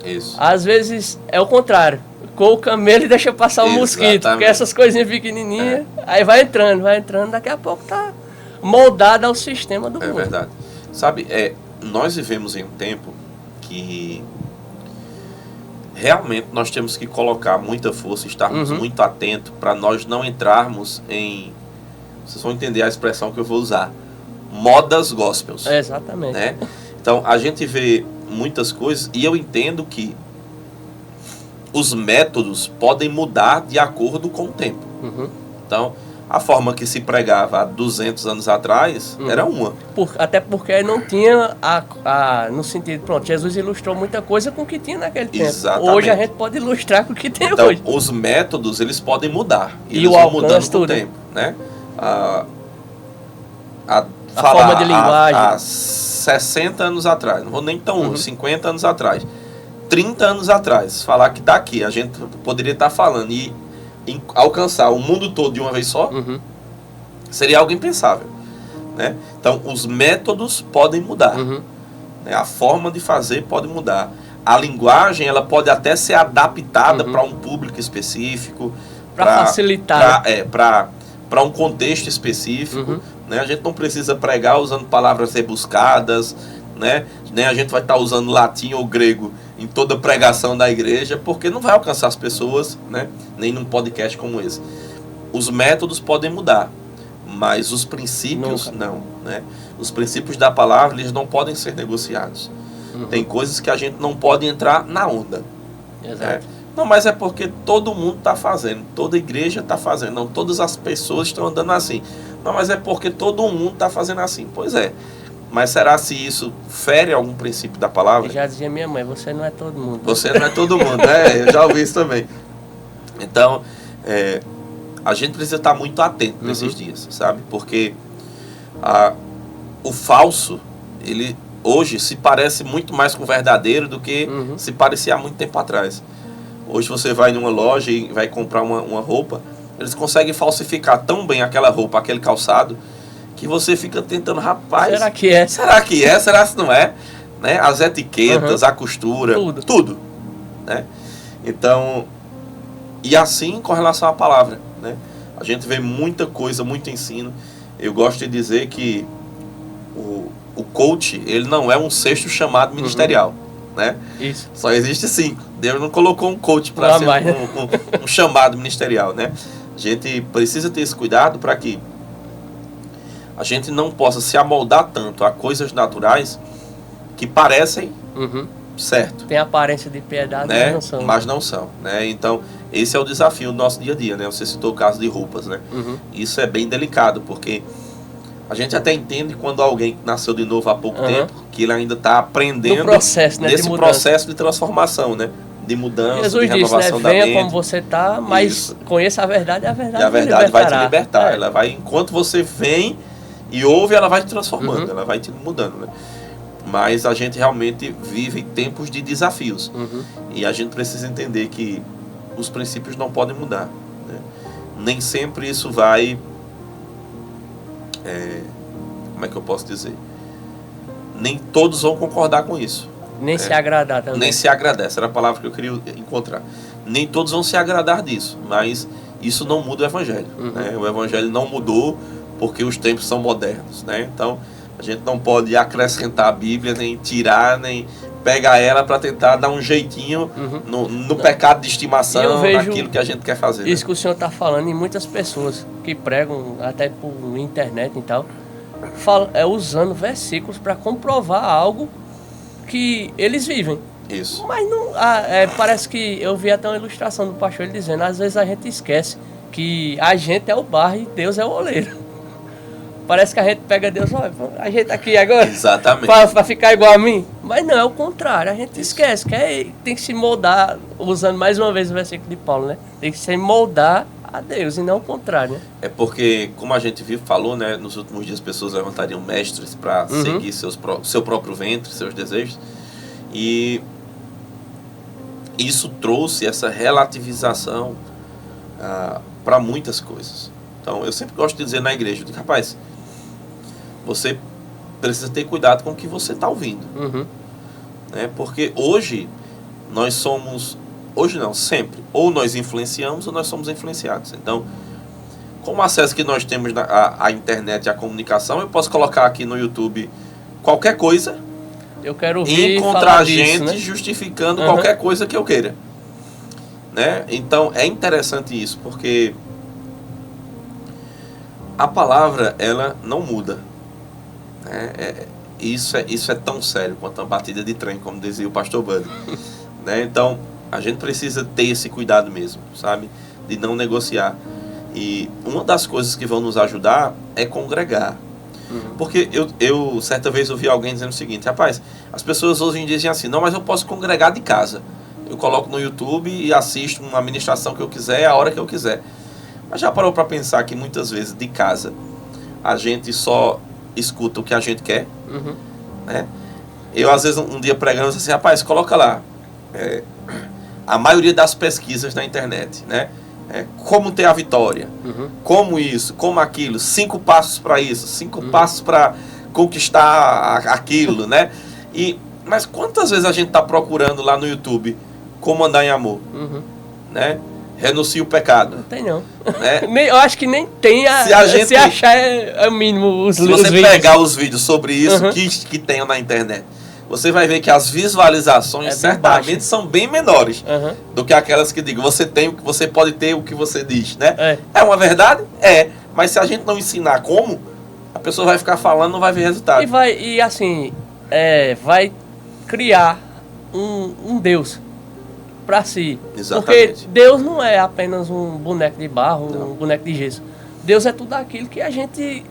Isso. Às vezes é o contrário, com o camelo e deixa passar o mosquito, porque essas coisinhas pequenininhas, aí vai entrando, daqui a pouco tá moldado ao sistema do mundo. É verdade. Sabe, nós vivemos em um tempo que realmente nós temos que colocar muita força, estarmos muito atentos para nós não entrarmos em, vocês vão entender a expressão que eu vou usar, modas gospels. Exatamente. Né? Então, a gente vê muitas coisas e eu entendo que os métodos podem mudar de acordo com o tempo. Então, a forma que se pregava há 200 anos atrás era uma. Até porque não tinha no sentido, pronto, Jesus ilustrou muita coisa com o que tinha naquele tempo. Exatamente. Hoje a gente pode ilustrar com o que tem Então, hoje. os métodos, eles podem mudar. E eles o vão alcance, mudando com o tudo. tempo. Né? A forma de linguagem. Há 60 anos atrás, não vou nem tão longe, 50 anos atrás, 30 anos atrás, falar que daqui a gente poderia estar falando e alcançar o mundo todo de uma vez só, seria algo impensável. Né? Então, os métodos podem mudar. Né? A forma de fazer pode mudar. A linguagem, ela pode até ser adaptada para um público específico. Para facilitar. Para um contexto específico. Né? A gente não precisa pregar usando palavras rebuscadas, né? Nem a gente vai estar usando latim ou grego em toda pregação da igreja, porque não vai alcançar as pessoas, né? Nem num podcast como esse. Os métodos podem mudar, mas os princípios não. Né? Os princípios da palavra, eles não podem ser negociados. Tem coisas que a gente não pode entrar na onda. Exato. Né? Não, mas é porque todo mundo está fazendo, toda igreja está fazendo, não, todas as pessoas estão andando assim. Não, mas é porque todo mundo está fazendo assim. Pois é, mas será se isso fere algum princípio da palavra? Eu já dizia minha mãe, você não é todo mundo. Você não é todo mundo, né? Eu já ouvi isso também. Então, a gente precisa estar muito atento nesses dias, sabe? Porque o falso, ele hoje se parece muito mais com o verdadeiro do que se parecia há muito tempo atrás. Hoje você vai numa loja e vai comprar uma roupa, eles conseguem falsificar tão bem aquela roupa, aquele calçado, que você fica tentando, rapaz... Será que é? Será que é? Será que não é? Né? As etiquetas, a costura, tudo. Né? Então, e assim com relação à palavra. Né? A gente vê muita coisa, muito ensino. Eu gosto de dizer que o coach, ele não é um sexto chamado ministerial. Né? Isso. Só existe 5. Deus não colocou um coach para ser um chamado ministerial. Né? A gente precisa ter esse cuidado para que a gente não possa se amoldar tanto a coisas naturais que parecem certo. Tem aparência de piedade, né? mas não são. Mas não são. Né? Então, esse é o desafio do nosso dia a dia. Né? Você citou o caso de roupas. Né? Isso é bem delicado, porque a gente até entende quando alguém nasceu de novo há pouco tempo, que ele ainda está aprendendo processo, né, nesse processo de transformação, né? De mudança, Jesus de renovação disse, né? da Venha mente. como você está, mas conheça a verdade e a verdade, e a verdade vai te libertar. É. Ela vai, enquanto você vem e ouve, ela vai te transformando, ela vai te mudando. Né? Mas a gente realmente vive tempos de desafios. E a gente precisa entender que os princípios não podem mudar. Né? Nem sempre isso vai... como é que eu posso dizer? Nem todos vão concordar com isso. Nem se agradar também. Nem se agradar, essa era a palavra que eu queria encontrar. Nem todos vão se agradar disso, mas isso não muda o Evangelho. Né? O Evangelho não mudou porque os tempos são modernos. Né? Então, a gente não pode acrescentar a Bíblia, nem tirar, nem pegar ela para tentar dar um jeitinho no pecado de estimação, naquilo que a gente quer fazer. Isso né? que o senhor está falando, e muitas pessoas que pregam, até por internet e tal, usando versículos para comprovar algo que eles vivem. Isso. Mas não, parece que eu vi até uma ilustração do pastor ele dizendo, às vezes a gente esquece que a gente é o barro e Deus é o oleiro. Parece que a gente pega Deus, olha, a gente aqui agora, exatamente, para ficar igual a mim. Mas não, é o contrário, a gente esquece que tem que se moldar, usando mais uma vez o versículo de Paulo, né? Tem que se moldar a Deus e não o contrário, né? É porque, como a gente falou, né, nos últimos dias as pessoas levantariam mestres para seguir seu próprio ventre, seus desejos. E isso trouxe essa relativização para muitas coisas. Então, eu sempre gosto de dizer na igreja, eu digo, rapaz, você precisa ter cuidado com o que você está ouvindo. Né? Porque hoje, nós somos... Hoje não, sempre. Ou nós influenciamos ou nós somos influenciados. Então, com o acesso que nós temos à internet e à comunicação, eu posso colocar aqui no YouTube qualquer coisa Eu quero ouvir encontrar falar gente disso, né? justificando qualquer coisa que eu queira. Né? Então, é interessante isso, porque a palavra, ela não muda. Né? Isso é tão sério quanto uma batida de trem, como dizia o pastor Buddy. Né? Então, a gente precisa ter esse cuidado mesmo, sabe? De não negociar. E uma das coisas que vão nos ajudar é congregar. Porque eu certa vez ouvi alguém dizendo o seguinte: rapaz, as pessoas hoje em dia dizem assim, não, mas eu posso congregar de casa. Eu coloco no YouTube e assisto uma ministração que eu quiser, a hora que eu quiser. Mas já parou para pensar que muitas vezes de casa a gente só escuta o que a gente quer? Né? Eu às vezes um dia pregando assim, rapaz, coloca lá a maioria das pesquisas na internet, né? Como ter a vitória, como isso, como aquilo, 5 passos para isso, 5 passos para conquistar aquilo, né? Mas quantas vezes a gente está procurando lá no YouTube como andar em amor, né? Renuncie o pecado. Não tem não. Né? Eu acho que nem tem. Se achar é o mínimo os vídeos. Se você pegar os vídeos sobre isso que tem na internet, você vai ver que as visualizações certamente são bem menores do que aquelas que digam, você pode ter o que você diz, né? É uma verdade? É. Mas se a gente não ensinar como, a pessoa vai ficar falando, não vai ver resultado. E assim, vai criar um Deus para si. Exatamente. Porque Deus não é apenas um boneco de barro, um boneco de gesso. Deus é tudo aquilo que a gente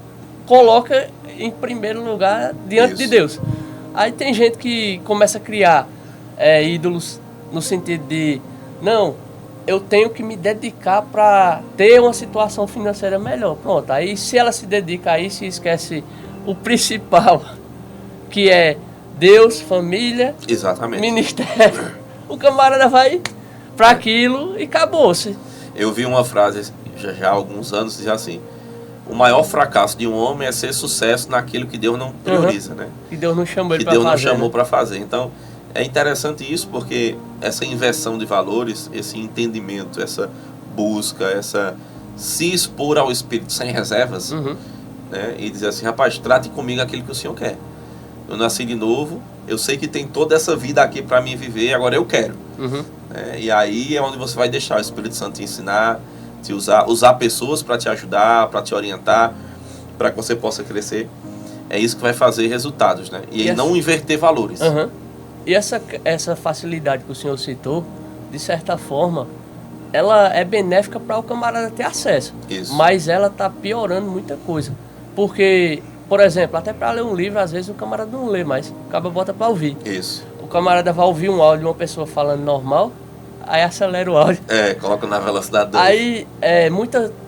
coloca em primeiro lugar diante de Deus. Aí tem gente que começa a criar ídolos no sentido de, não, eu tenho que me dedicar para ter uma situação financeira melhor. Pronto, aí se ela se dedica a isso e esquece o principal, que é Deus, família, ministério, o camarada vai para aquilo e acabou-se. Eu vi uma frase já há alguns anos, dizia assim: o maior fracasso de um homem é ser sucesso naquilo que Deus não prioriza, né? Que Deus não chamou ele para fazer. Que Deus não chamou para fazer. Então, é interessante isso, porque essa inversão de valores, esse entendimento, essa busca, essa se expor ao Espírito sem reservas, né? E dizer assim, rapaz, trate comigo aquilo que o Senhor quer. Eu nasci de novo, eu sei que tem toda essa vida aqui para mim viver, agora eu quero. E aí é onde você vai deixar o Espírito Santo te ensinar, te usar pessoas para te ajudar, para te orientar, para que você possa crescer. É isso que vai fazer resultados, né? E não inverter valores. E essa facilidade que o senhor citou, de certa forma, ela é benéfica para o camarada ter acesso. Isso. Mas ela está piorando muita coisa. Porque, por exemplo, até para ler um livro, às vezes o camarada não lê mais, acaba bota para ouvir. Isso. O camarada vai ouvir um áudio de uma pessoa falando normal, aí acelera o áudio. Coloca na velocidade 2. Aí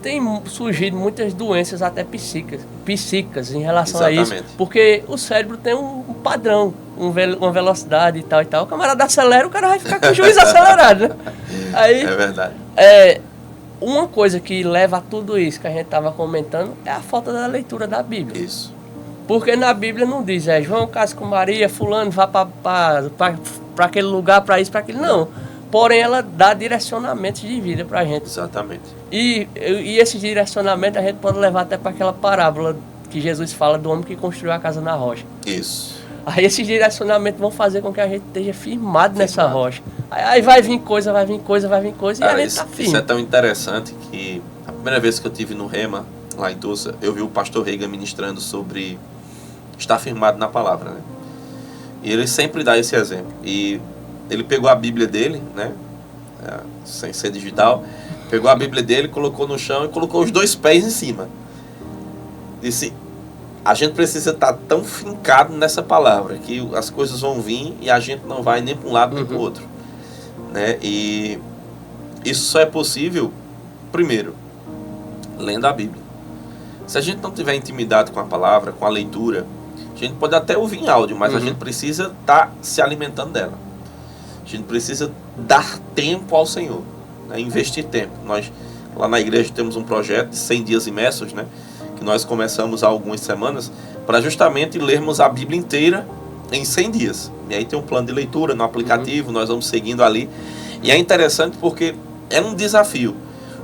tem surgido muitas doenças até psíquicas em relação a isso. Porque o cérebro tem um padrão, uma velocidade e tal e tal. O camarada acelera, o cara vai ficar com o juiz acelerado, né? Aí, é verdade. Uma coisa que leva a tudo isso que a gente estava comentando é a falta da leitura da Bíblia. Isso. Porque na Bíblia não diz, João casa com Maria, fulano, vá para aquele lugar, para isso, para aquilo. Não. Porém, ela dá direcionamentos de vida para a gente. Exatamente. E esse direcionamento a gente pode levar até para aquela parábola que Jesus fala do homem que construiu a casa na rocha. Isso. Aí esses direcionamentos vão fazer com que a gente esteja firmado nessa rocha. Aí vai vir coisa, e a gente tá firme. Isso é tão interessante que a primeira vez que eu estive no Rema, lá em Tulsa, eu vi o pastor Reagan ministrando sobre estar firmado na palavra, né? E ele sempre dá esse exemplo. E ele pegou a Bíblia dele, né? Sem ser digital. Pegou a Bíblia dele, colocou no chão e colocou os 2 pés em cima. Disse, a gente precisa estar tão fincado nessa palavra que as coisas vão vir e a gente não vai nem para um lado nem para o outro. Né? E isso só é possível, primeiro, lendo a Bíblia. Se a gente não tiver intimidade com a palavra, com a leitura, a gente pode até ouvir em áudio, mas a gente precisa estar se alimentando dela. A gente precisa dar tempo ao Senhor, né? Investir tempo. Nós, lá na igreja, temos um projeto de 100 dias imersos, né? Que nós começamos há algumas semanas, para justamente lermos a Bíblia inteira em 100 dias. E aí tem um plano de leitura no aplicativo, nós vamos seguindo ali. E é interessante porque é um desafio,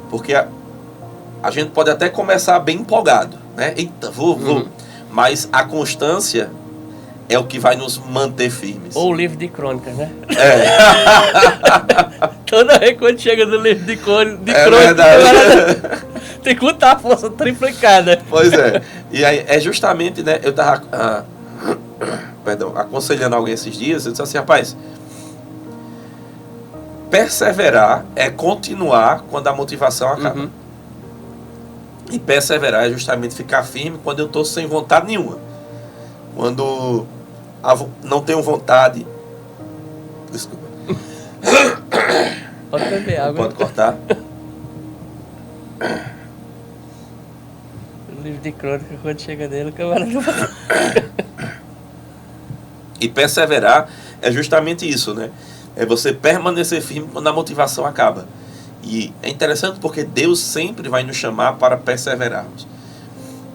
porque a gente pode até começar bem empolgado, né? Eita, vou. Mas a constância é o que vai nos manter firmes. Ou o livro de crônicas, né? É. Toda vez quando chega no livro de crônicas, Verdade. tem que botar a força triplicada. Pois é. E aí, é justamente, né, eu tava aconselhando alguém esses dias, eu disse assim, rapaz, perseverar é continuar quando a motivação acaba. Uhum. E perseverar é justamente ficar firme quando eu estou sem vontade nenhuma. Quando não tenho vontade... Desculpa. Pode beber água. Pode cortar. O livro de crônica, quando chega nele, o camarada... E perseverar é justamente isso, né? É você permanecer firme quando a motivação acaba. E é interessante porque Deus sempre vai nos chamar para perseverarmos.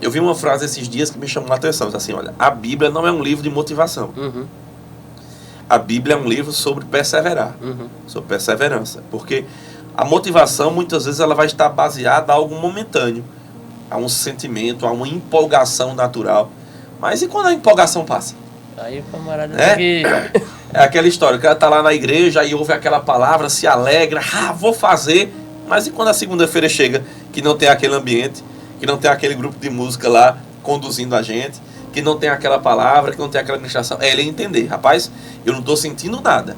Eu vi uma frase esses dias que me chamou a atenção. Assim, olha, a Bíblia não é um livro de motivação. Uhum. A Bíblia é um livro sobre perseverar, sobre perseverança. Porque a motivação, muitas vezes, ela vai estar baseada a algo momentâneo, a um sentimento, a uma empolgação natural. Mas e quando a empolgação passa? Aí o camarada É? tem que... É aquela história, o cara tá lá na igreja e ouve aquela palavra, se alegra, vou fazer. Mas e quando a segunda-feira chega, que não tem aquele ambiente, que não tem aquele grupo de música lá conduzindo a gente, que não tem aquela palavra, que não tem aquela administração? É ele entender, rapaz, eu não estou sentindo nada.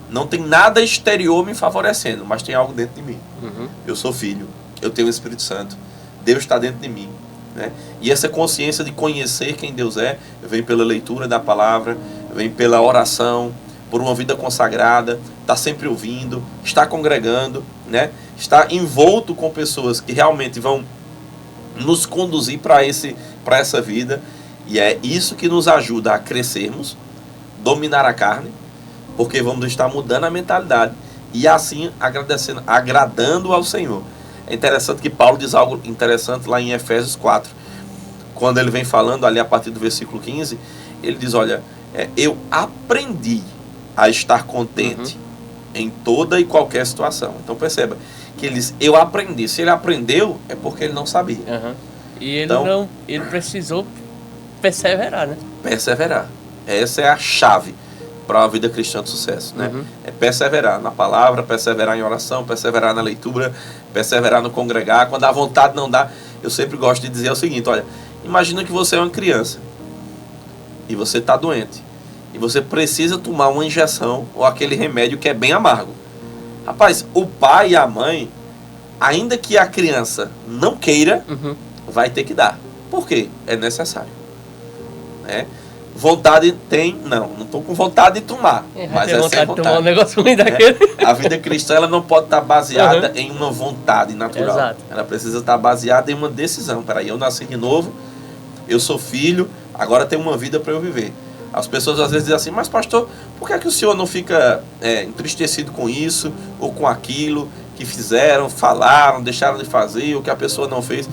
Não tem nada exterior me favorecendo, mas tem algo dentro de mim. Uhum. Eu sou filho, eu tenho o Espírito Santo, Deus está dentro de mim. Né? E essa consciência de conhecer quem Deus é, vem pela leitura da palavra, vem pela oração, por uma vida consagrada, está sempre ouvindo, está congregando, né? Está envolto com pessoas que realmente vão nos conduzir para essa vida. E é isso que nos ajuda a crescermos, dominar a carne, porque vamos estar mudando a mentalidade e assim agradando ao Senhor. É interessante que Paulo diz algo interessante lá em Efésios 4, quando ele vem falando ali a partir do versículo 15, ele diz, olha, eu aprendi a estar contente em toda e qualquer situação. Então perceba que ele diz, eu aprendi. Se ele aprendeu, é porque ele não sabia. Uhum. E ele ele precisou perseverar, né? Perseverar. Essa é a chave para uma vida cristã de sucesso, né? Uhum. É perseverar na palavra, perseverar em oração, perseverar na leitura, perseverar no congregar. Quando a vontade não dá, eu sempre gosto de dizer o seguinte, olha, imagina que você é uma criança e você está doente e você precisa tomar uma injeção ou aquele remédio que é bem amargo. Rapaz, o pai e a mãe, ainda que a criança não queira, vai ter que dar. Por quê? É necessário. Né? Vontade tem? Não estou com vontade de tomar. Mas tem vontade sem de tomar um negócio ruim daquele. A vida cristã ela não pode estar baseada em uma vontade natural. Exato. Ela precisa estar baseada em uma decisão. Peraí, eu nasci de novo, eu sou filho, agora tem uma vida para eu viver. As pessoas às vezes dizem assim, mas pastor, por que o senhor não fica entristecido com isso ou com aquilo que fizeram, falaram, deixaram de fazer, ou que a pessoa não fez?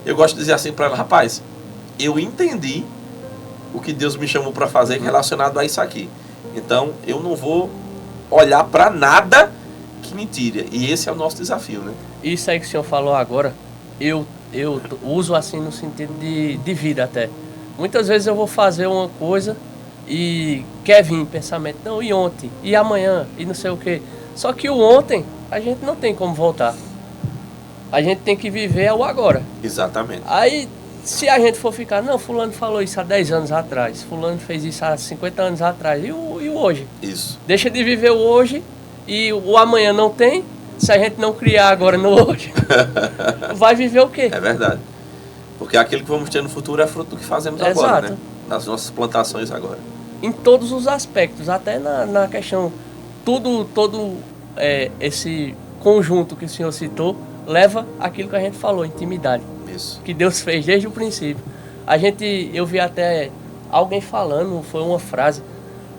Eu gosto de dizer assim para ela, rapaz, eu entendi o que Deus me chamou para fazer relacionado a isso aqui. Então, eu não vou olhar para nada que me tire. E esse é o nosso desafio, né? Isso aí que o senhor falou agora, eu uso assim no sentido de vida até. Muitas vezes eu vou fazer uma coisa e quer vir pensamento, não, e ontem, e amanhã, e não sei o quê. Só que o ontem, a gente não tem como voltar. A gente tem que viver o agora. Exatamente. Aí, se a gente for ficar, não, fulano falou isso há 10 anos atrás, fulano fez isso há 50 anos atrás, e o hoje? Isso. Deixa de viver o hoje e o amanhã não tem, se a gente não criar agora no hoje, vai viver o quê? É verdade. Porque aquilo que vamos ter no futuro é fruto do que fazemos agora, né? Das nossas plantações agora. Em todos os aspectos, até na questão, todo esse conjunto que o senhor citou, leva aquilo que a gente falou, intimidade. Isso. Que Deus fez desde o princípio. Eu vi até alguém falando, foi uma frase,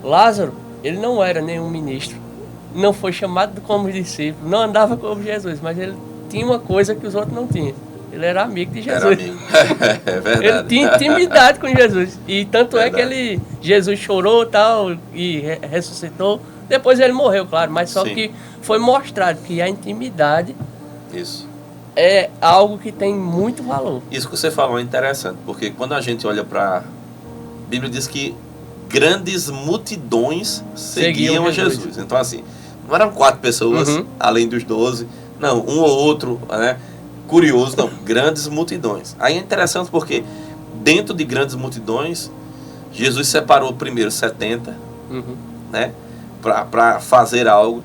Lázaro, ele não era nenhum ministro, não foi chamado como discípulo, não andava como Jesus, mas ele tinha uma coisa que os outros não tinham. Ele era amigo de Jesus. Era amigo. É verdade. Ele tinha intimidade com Jesus. E tanto Verdade. é que Jesus chorou tal, e ressuscitou. Depois ele morreu, claro, mas só Sim. que foi mostrado que a intimidade Isso. é algo que tem muito valor. Isso que você falou é interessante, porque quando a gente olha para... A Bíblia diz que grandes multidões seguiam a Jesus. Então, assim, não eram 4 pessoas, além dos 12, não, um ou outro, né? Curioso, não, grandes multidões. Aí é interessante porque dentro de grandes multidões, Jesus separou primeiro 70, né? Para fazer algo.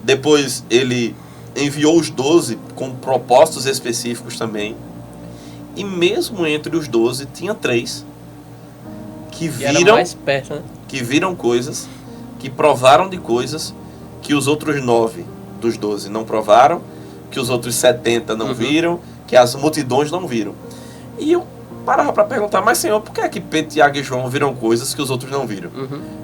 Depois ele enviou os 12 com propósitos específicos também. E mesmo entre os 12 tinha 3 que viram, mais perto, né? que viram coisas, que provaram de coisas que os outros 9 dos 12 não provaram, que os outros 70 não viram, que as multidões não viram. E eu parava para perguntar, mas Senhor, por que é que Pedro, Tiago e João viram coisas que os outros não viram?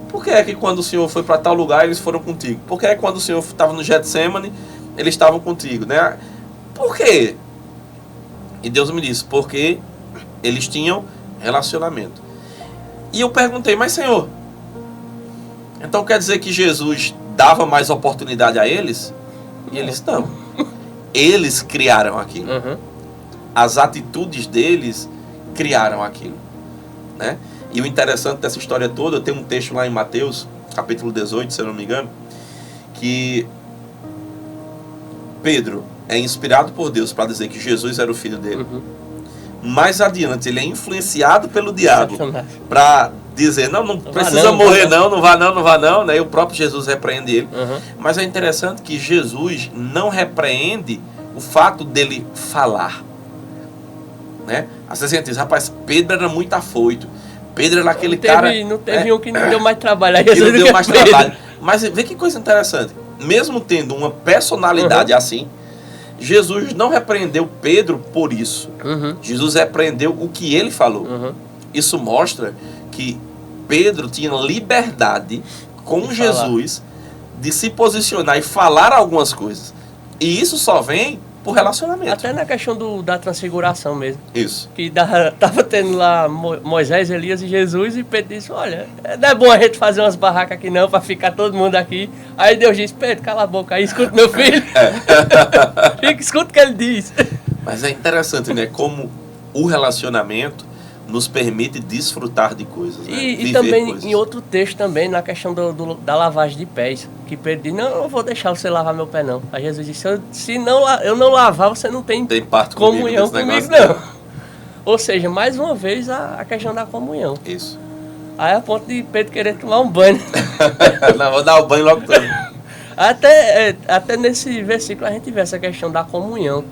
Por que é que quando o Senhor foi para tal lugar, eles foram contigo? Por que é que quando o Senhor estava no Getsemane, eles estavam contigo, né? Por quê? E Deus me disse, porque eles tinham relacionamento. E eu perguntei, mas Senhor, então quer dizer que Jesus dava mais oportunidade a eles? E eles não. Eles criaram aquilo. As atitudes deles criaram aquilo, né? E o interessante dessa história toda, tem um texto lá em Mateus, capítulo 18, se eu não me engano, que Pedro é inspirado por Deus para dizer que Jesus era o filho dele. Mais adiante, ele é influenciado pelo diabo para dizer, não precisa morrer não vá não, né? E o próprio Jesus repreende ele. Mas é interessante que Jesus não repreende o fato dele falar, né? Às vezes a gente diz, rapaz, Pedro era muito afoito, Pedro era aquele cara... Não teve um que não deu mais trabalho. Que não deu mais trabalho. Mas vê que coisa interessante, mesmo tendo uma personalidade assim, Jesus não repreendeu Pedro por isso. Jesus repreendeu o que ele falou. Isso mostra que Pedro tinha liberdade com Jesus de se posicionar e falar algumas coisas. E isso só vem por relacionamento. Até na questão da transfiguração mesmo. Isso. Que tava tendo lá Moisés, Elias e Jesus, e Pedro disse, olha, não é bom a gente fazer umas barracas aqui não, para ficar todo mundo aqui. Aí Deus disse, Pedro, cala a boca aí, escuta meu filho. Escuta o que ele diz. Mas é interessante, né? Como o relacionamento nos permite desfrutar de coisas, né? E também coisas. Em outro texto também, na questão da lavagem de pés, que Pedro diz, não, eu não vou deixar você lavar meu pé não. Aí Jesus disse, se eu não lavar, você não tem parte comunhão comigo não. Ou seja, mais uma vez a questão da comunhão. Isso. Aí a ponto de Pedro querer tomar um banho. Não, vou dar o banho logo todo. Até nesse versículo a gente vê essa questão da comunhão.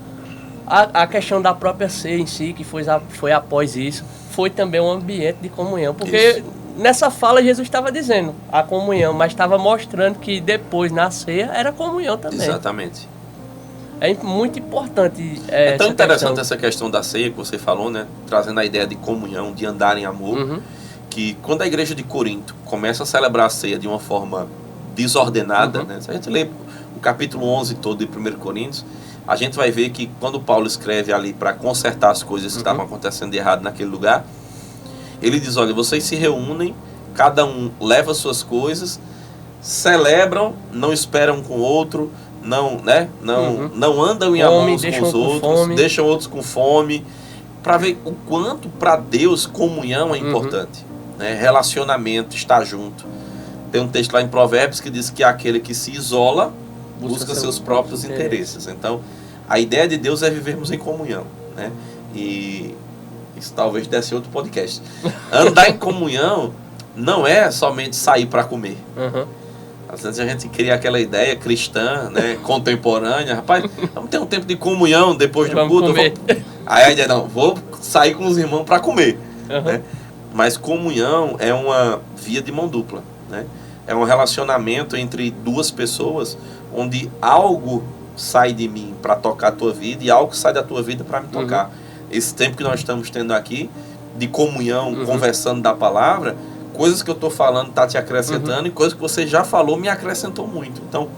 A questão da própria ceia em si, que foi após isso, foi também um ambiente de comunhão. Porque nessa fala Jesus estava dizendo a comunhão, mas estava mostrando que depois na ceia era comunhão também. Exatamente. É muito importante É tão interessante essa questão da ceia que você falou, né? Trazendo a ideia de comunhão, de andar em amor, que quando a igreja de Corinto começa a celebrar a ceia de uma forma desordenada, né? Se a gente lê o capítulo 11 todo de 1 Coríntios, a gente vai ver que quando Paulo escreve ali para consertar as coisas que estavam acontecendo de errado naquele lugar, ele diz, olha, vocês se reúnem, cada um leva suas coisas, celebram, não esperam com o outro, não andam em amor uns com os outros, deixam outros com fome, para ver o quanto para Deus comunhão é importante, né? Relacionamento, estar junto. Tem um texto lá em Provérbios que diz que aquele que se isola busca seus próprios interesses. Então, a ideia de Deus é vivermos em comunhão, né? E isso talvez desse outro podcast. Andar em comunhão não é somente sair para comer. Às vezes a gente cria aquela ideia cristã, né, contemporânea. Rapaz, vamos ter um tempo de comunhão depois do culto. Aí a ideia, não, vou sair com os irmãos para comer. Né? Mas comunhão é uma via de mão dupla, né? É um relacionamento entre duas pessoas onde algo sai de mim para tocar a tua vida e algo sai da tua vida para me tocar. Esse tempo que nós estamos tendo aqui de comunhão, conversando da palavra, coisas que eu estou falando está te acrescentando e coisas que você já falou me acrescentou muito. Então,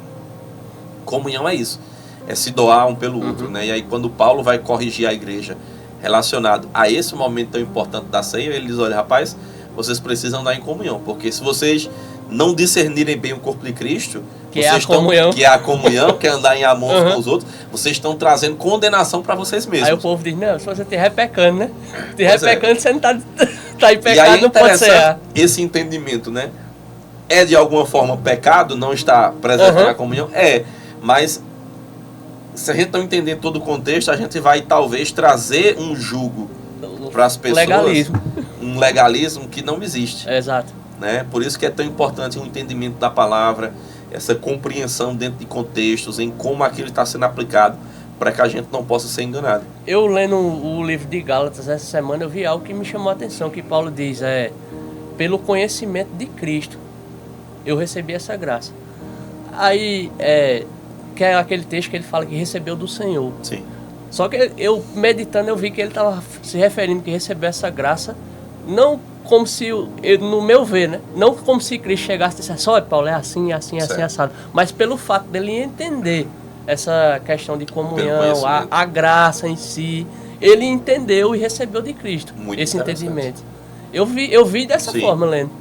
comunhão é isso. É se doar um pelo outro, né? E aí quando Paulo vai corrigir a igreja relacionado a esse momento tão importante da ceia, ele diz, olha, rapaz, vocês precisam andar em comunhão, porque se vocês não discernirem bem o corpo de Cristo, que é a comunhão, que é andar em amor com os outros, vocês estão trazendo condenação para vocês mesmos. Aí o povo diz, não, se você estiver pecando, né? Se estiver pecando, você não está Tá em E aí pecado, é não pode ser. interessante esse entendimento, né? É de alguma forma pecado não estar presente Uhum. na comunhão? É, mas se a gente não entender todo o contexto, a gente vai talvez trazer um jugo para as pessoas, Legalismo. um legalismo que não existe, Exato. né? Por isso que é tão importante o entendimento da palavra, essa compreensão dentro de contextos, em como aquilo está sendo aplicado, para que a gente não possa ser enganado. Eu lendo o livro de Gálatas essa semana, eu vi algo que me chamou a atenção, que Paulo diz, pelo conhecimento de Cristo, eu recebi essa graça. Aí, que é aquele texto que ele fala que recebeu do Senhor. Sim. Só que eu, meditando, eu vi que ele estava se referindo que recebeu essa graça, não como se, no meu ver, né? Não como se Cristo chegasse e dissesse, olha, Paulo, é assim, assim, assim, Certo. assado. Mas pelo fato dele entender essa questão de comunhão, conhecimento. a graça em si, ele entendeu e recebeu de Cristo Muito esse interessante. entendimento. Eu vi dessa Sim. forma, Leno.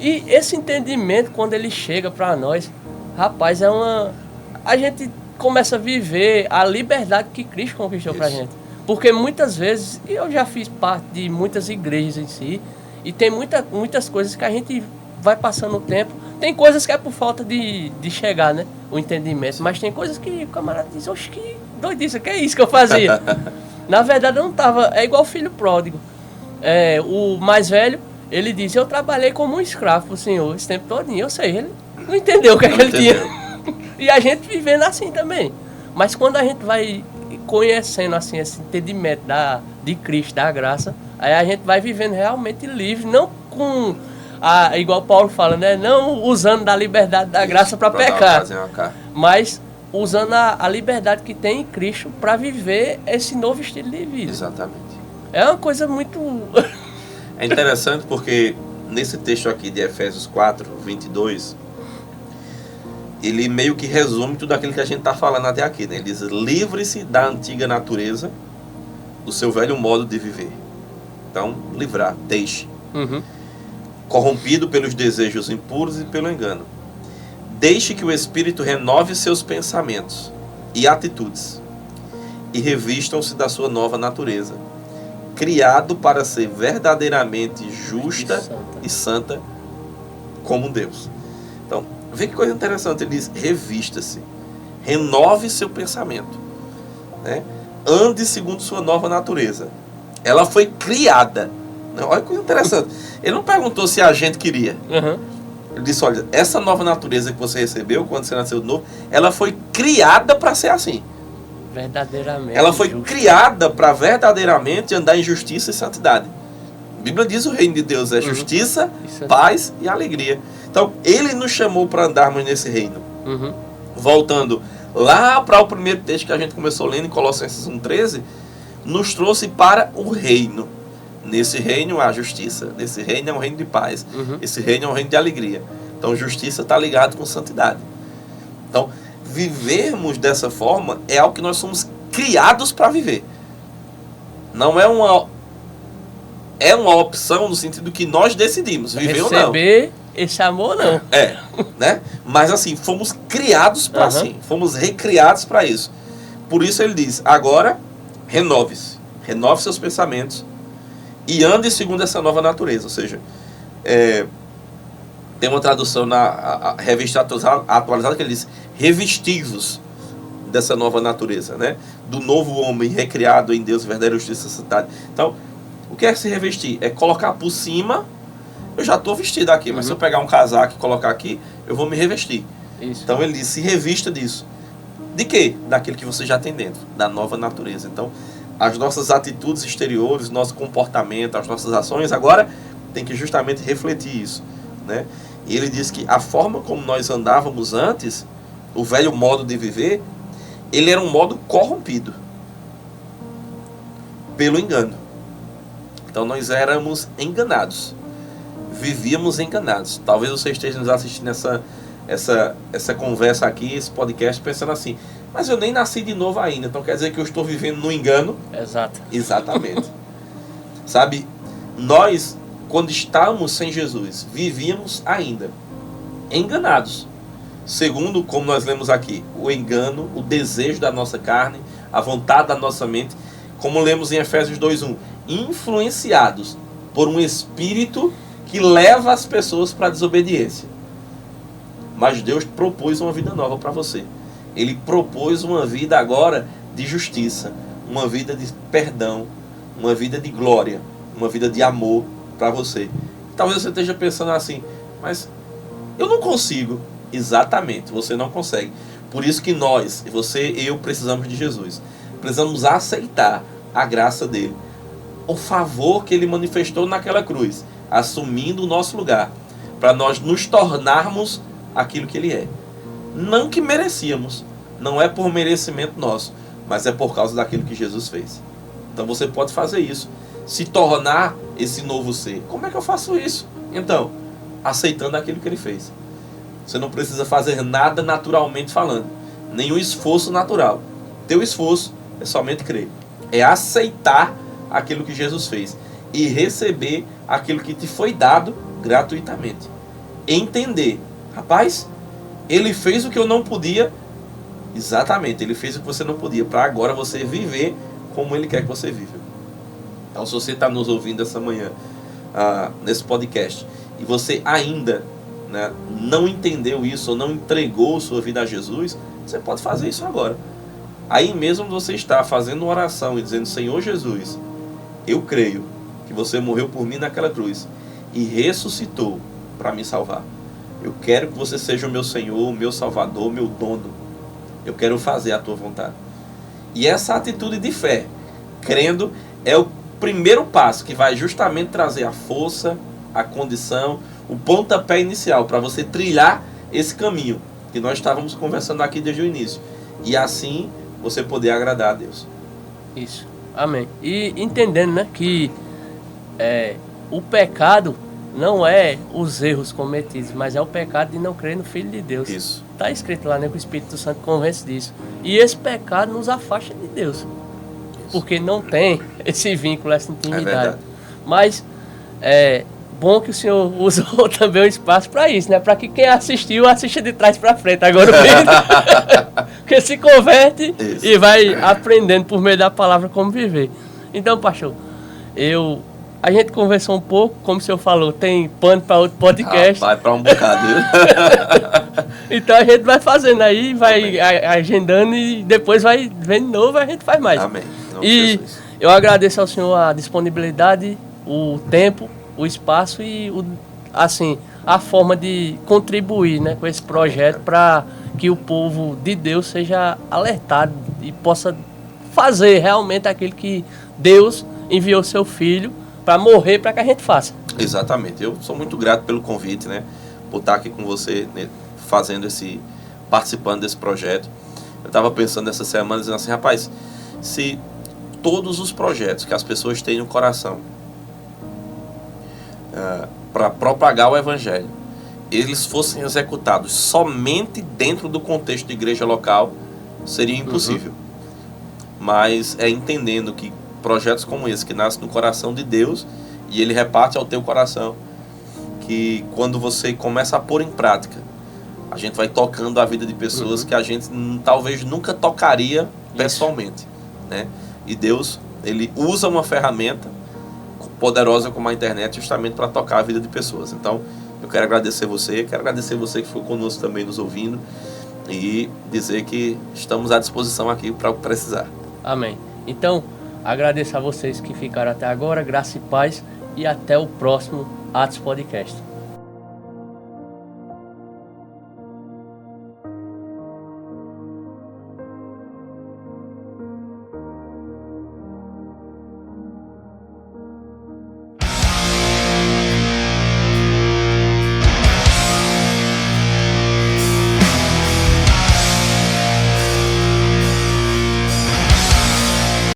E esse entendimento, quando ele chega para nós, rapaz, a gente começa a viver a liberdade que Cristo conquistou pra Isso. gente. Porque muitas vezes, e eu já fiz parte de muitas igrejas em si, e tem muitas coisas que a gente vai passando o tempo. Tem coisas que é por falta de chegar, né? O entendimento. Mas tem coisas que o camarada diz, oxe, que doidice, que é isso que eu fazia? Na verdade, eu não tava. É igual o filho pródigo. O mais velho, ele diz, eu trabalhei como um escravo pro senhor esse tempo todinho. Eu sei, ele não entendeu o que, é que ele tinha. E a gente vivendo assim também. Mas quando a gente vai conhecendo assim esse entendimento de Cristo, da graça, aí a gente vai vivendo realmente livre, não com igual Paulo fala, né? Não usando da liberdade da graça para pecar, mas usando a liberdade que tem em Cristo para viver esse novo estilo de vida. Exatamente. É uma coisa muito... É interessante porque nesse texto aqui de Efésios 4, 22, ele meio que resume tudo aquilo que a gente está falando até aqui, né? Ele diz, livre-se da antiga natureza, do seu velho modo de viver. Então, livrar, deixe. Uhum. Corrompido pelos desejos impuros e pelo engano. Deixe que o Espírito renove seus pensamentos e atitudes e revistam-se da sua nova natureza, criado para ser verdadeiramente justa e santa como Deus. Então, vê que coisa interessante, ele diz, revista-se, renove seu pensamento, né? Ande segundo sua nova natureza. Ela foi criada. Olha que coisa interessante. Ele não perguntou se a gente queria. Uhum. Ele disse, olha, essa nova natureza que você recebeu quando você nasceu de novo, ela foi criada para ser assim. Verdadeiramente. Ela foi justo. criada para verdadeiramente andar em justiça e santidade. A Bíblia diz o reino de Deus é justiça, paz e alegria. Então, ele nos chamou para andarmos nesse reino. Uhum. Voltando lá para o primeiro texto que a gente começou lendo, em Colossenses 1,13, nos trouxe para o reino. Nesse reino há justiça. Nesse reino é um reino de paz. Uhum. Esse reino é um reino de alegria. Então, justiça está ligado com santidade. Então, vivermos dessa forma é algo que nós somos criados para viver. Não é uma opção no sentido que nós decidimos viver ou não. Receber esse amor, não. Né? Mas assim, fomos criados para assim, fomos recriados para isso. Por isso ele diz, agora renove-se, renove seus pensamentos e ande segundo essa nova natureza. Ou seja, tem uma tradução na revista atualizada que ele diz, revestivos dessa nova natureza, né? Do novo homem recriado em Deus, verdadeira justiça e santidade. Então, o que é se revestir? É colocar por cima. Eu já estou vestido aqui, mas se eu pegar um casaco e colocar aqui, eu vou me revestir. Isso. Então ele diz, se revista disso. De quê? Daquilo que você já tem dentro, da nova natureza. Então, as nossas atitudes exteriores, nosso comportamento, as nossas ações, agora tem que justamente refletir isso, né? E ele diz que a forma como nós andávamos antes, o velho modo de viver, ele era um modo corrompido pelo engano. Então nós éramos enganados. Vivíamos enganados. Talvez você esteja nos assistindo essa conversa aqui, esse podcast, pensando assim, mas eu nem nasci de novo ainda, então quer dizer que eu estou vivendo no engano? Exato. Exatamente. Sabe, nós, quando estávamos sem Jesus, vivíamos ainda enganados. Segundo, como nós lemos aqui, o engano, o desejo da nossa carne, a vontade da nossa mente, como lemos em Efésios 2:1, influenciados por um espírito que leva as pessoas para a desobediência. Mas Deus propôs uma vida nova para você. Ele propôs uma vida agora de justiça, uma vida de perdão, uma vida de glória, uma vida de amor para você. Talvez você esteja pensando assim, mas eu não consigo. Exatamente, você não consegue. Por isso que nós, você e eu, precisamos de Jesus. Precisamos aceitar a graça dele, o favor que ele manifestou naquela cruz, assumindo o nosso lugar, para nós nos tornarmos aquilo que ele é. Não que merecíamos, não é por merecimento nosso, mas é por causa daquilo que Jesus fez. Então você pode fazer isso, se tornar esse novo ser. Como é que eu faço isso? Então, aceitando aquilo que ele fez. Você não precisa fazer nada naturalmente falando, nenhum esforço natural. Teu esforço é somente crer, é aceitar aquilo que Jesus fez e receber aquilo que te foi dado gratuitamente. Entender, rapaz, ele fez o que eu não podia. Exatamente, ele fez o que você não podia, para agora você viver como ele quer que você viva. Então, se você está nos ouvindo essa manhã, nesse podcast, e você ainda, né, não entendeu isso, ou não entregou sua vida a Jesus, você pode fazer isso agora. Aí mesmo você está fazendo uma oração e dizendo, Senhor Jesus, eu creio que você morreu por mim naquela cruz e ressuscitou para me salvar. Eu quero que você seja o meu Senhor, o meu Salvador, o meu dono. Eu quero fazer a tua vontade. E essa atitude de fé, crendo, é o primeiro passo que vai justamente trazer a força, a condição, o pontapé inicial para você trilhar esse caminho que nós estávamos conversando aqui desde o início. E assim você poder agradar a Deus. Isso. Amém. E entendendo, né, que o pecado não é os erros cometidos, mas é o pecado de não crer no Filho de Deus. Isso. Está escrito lá, né, que o Espírito Santo convence disso. E esse pecado nos afasta de Deus. Isso. Porque não tem esse vínculo, essa intimidade. É verdade. Mas é bom que o senhor usou também o espaço para isso, né? Para que quem assistiu, assista de trás para frente. Agora o vídeo, que se converte isso. E vai aprendendo por meio da palavra como viver. Então, pastor, a gente conversou um pouco, como o senhor falou, tem pano para outro podcast. Vai para um bocado. Então a gente vai fazendo aí, vai agendando e depois vai vendo de novo, a gente faz mais. Amém. E eu agradeço ao senhor a disponibilidade, o tempo, o espaço e a forma de contribuir, né, com esse projeto para que o povo de Deus seja alertado e possa fazer realmente aquilo que Deus enviou seu Filho para morrer para que a gente faça. Exatamente. Eu sou muito grato pelo convite, né, por estar aqui com você, né, participando desse projeto. Eu estava pensando essa semana, dizendo assim, rapaz, se todos os projetos que as pessoas têm no coração para propagar o Evangelho, eles fossem executados somente dentro do contexto de igreja local, seria impossível. Mas é entendendo que projetos como esse, que nascem no coração de Deus, e Ele reparte ao teu coração, que quando você começa a pôr em prática, a gente vai tocando a vida de pessoas que a gente talvez nunca tocaria pessoalmente, né? E Deus, Ele usa uma ferramenta poderosa como a internet justamente para tocar a vida de pessoas. Então, eu quero agradecer você que ficou conosco também nos ouvindo e dizer que estamos à disposição aqui para o que precisar. Amém. Então, agradeço a vocês que ficaram até agora, graça e paz, e até o próximo Atos Podcast.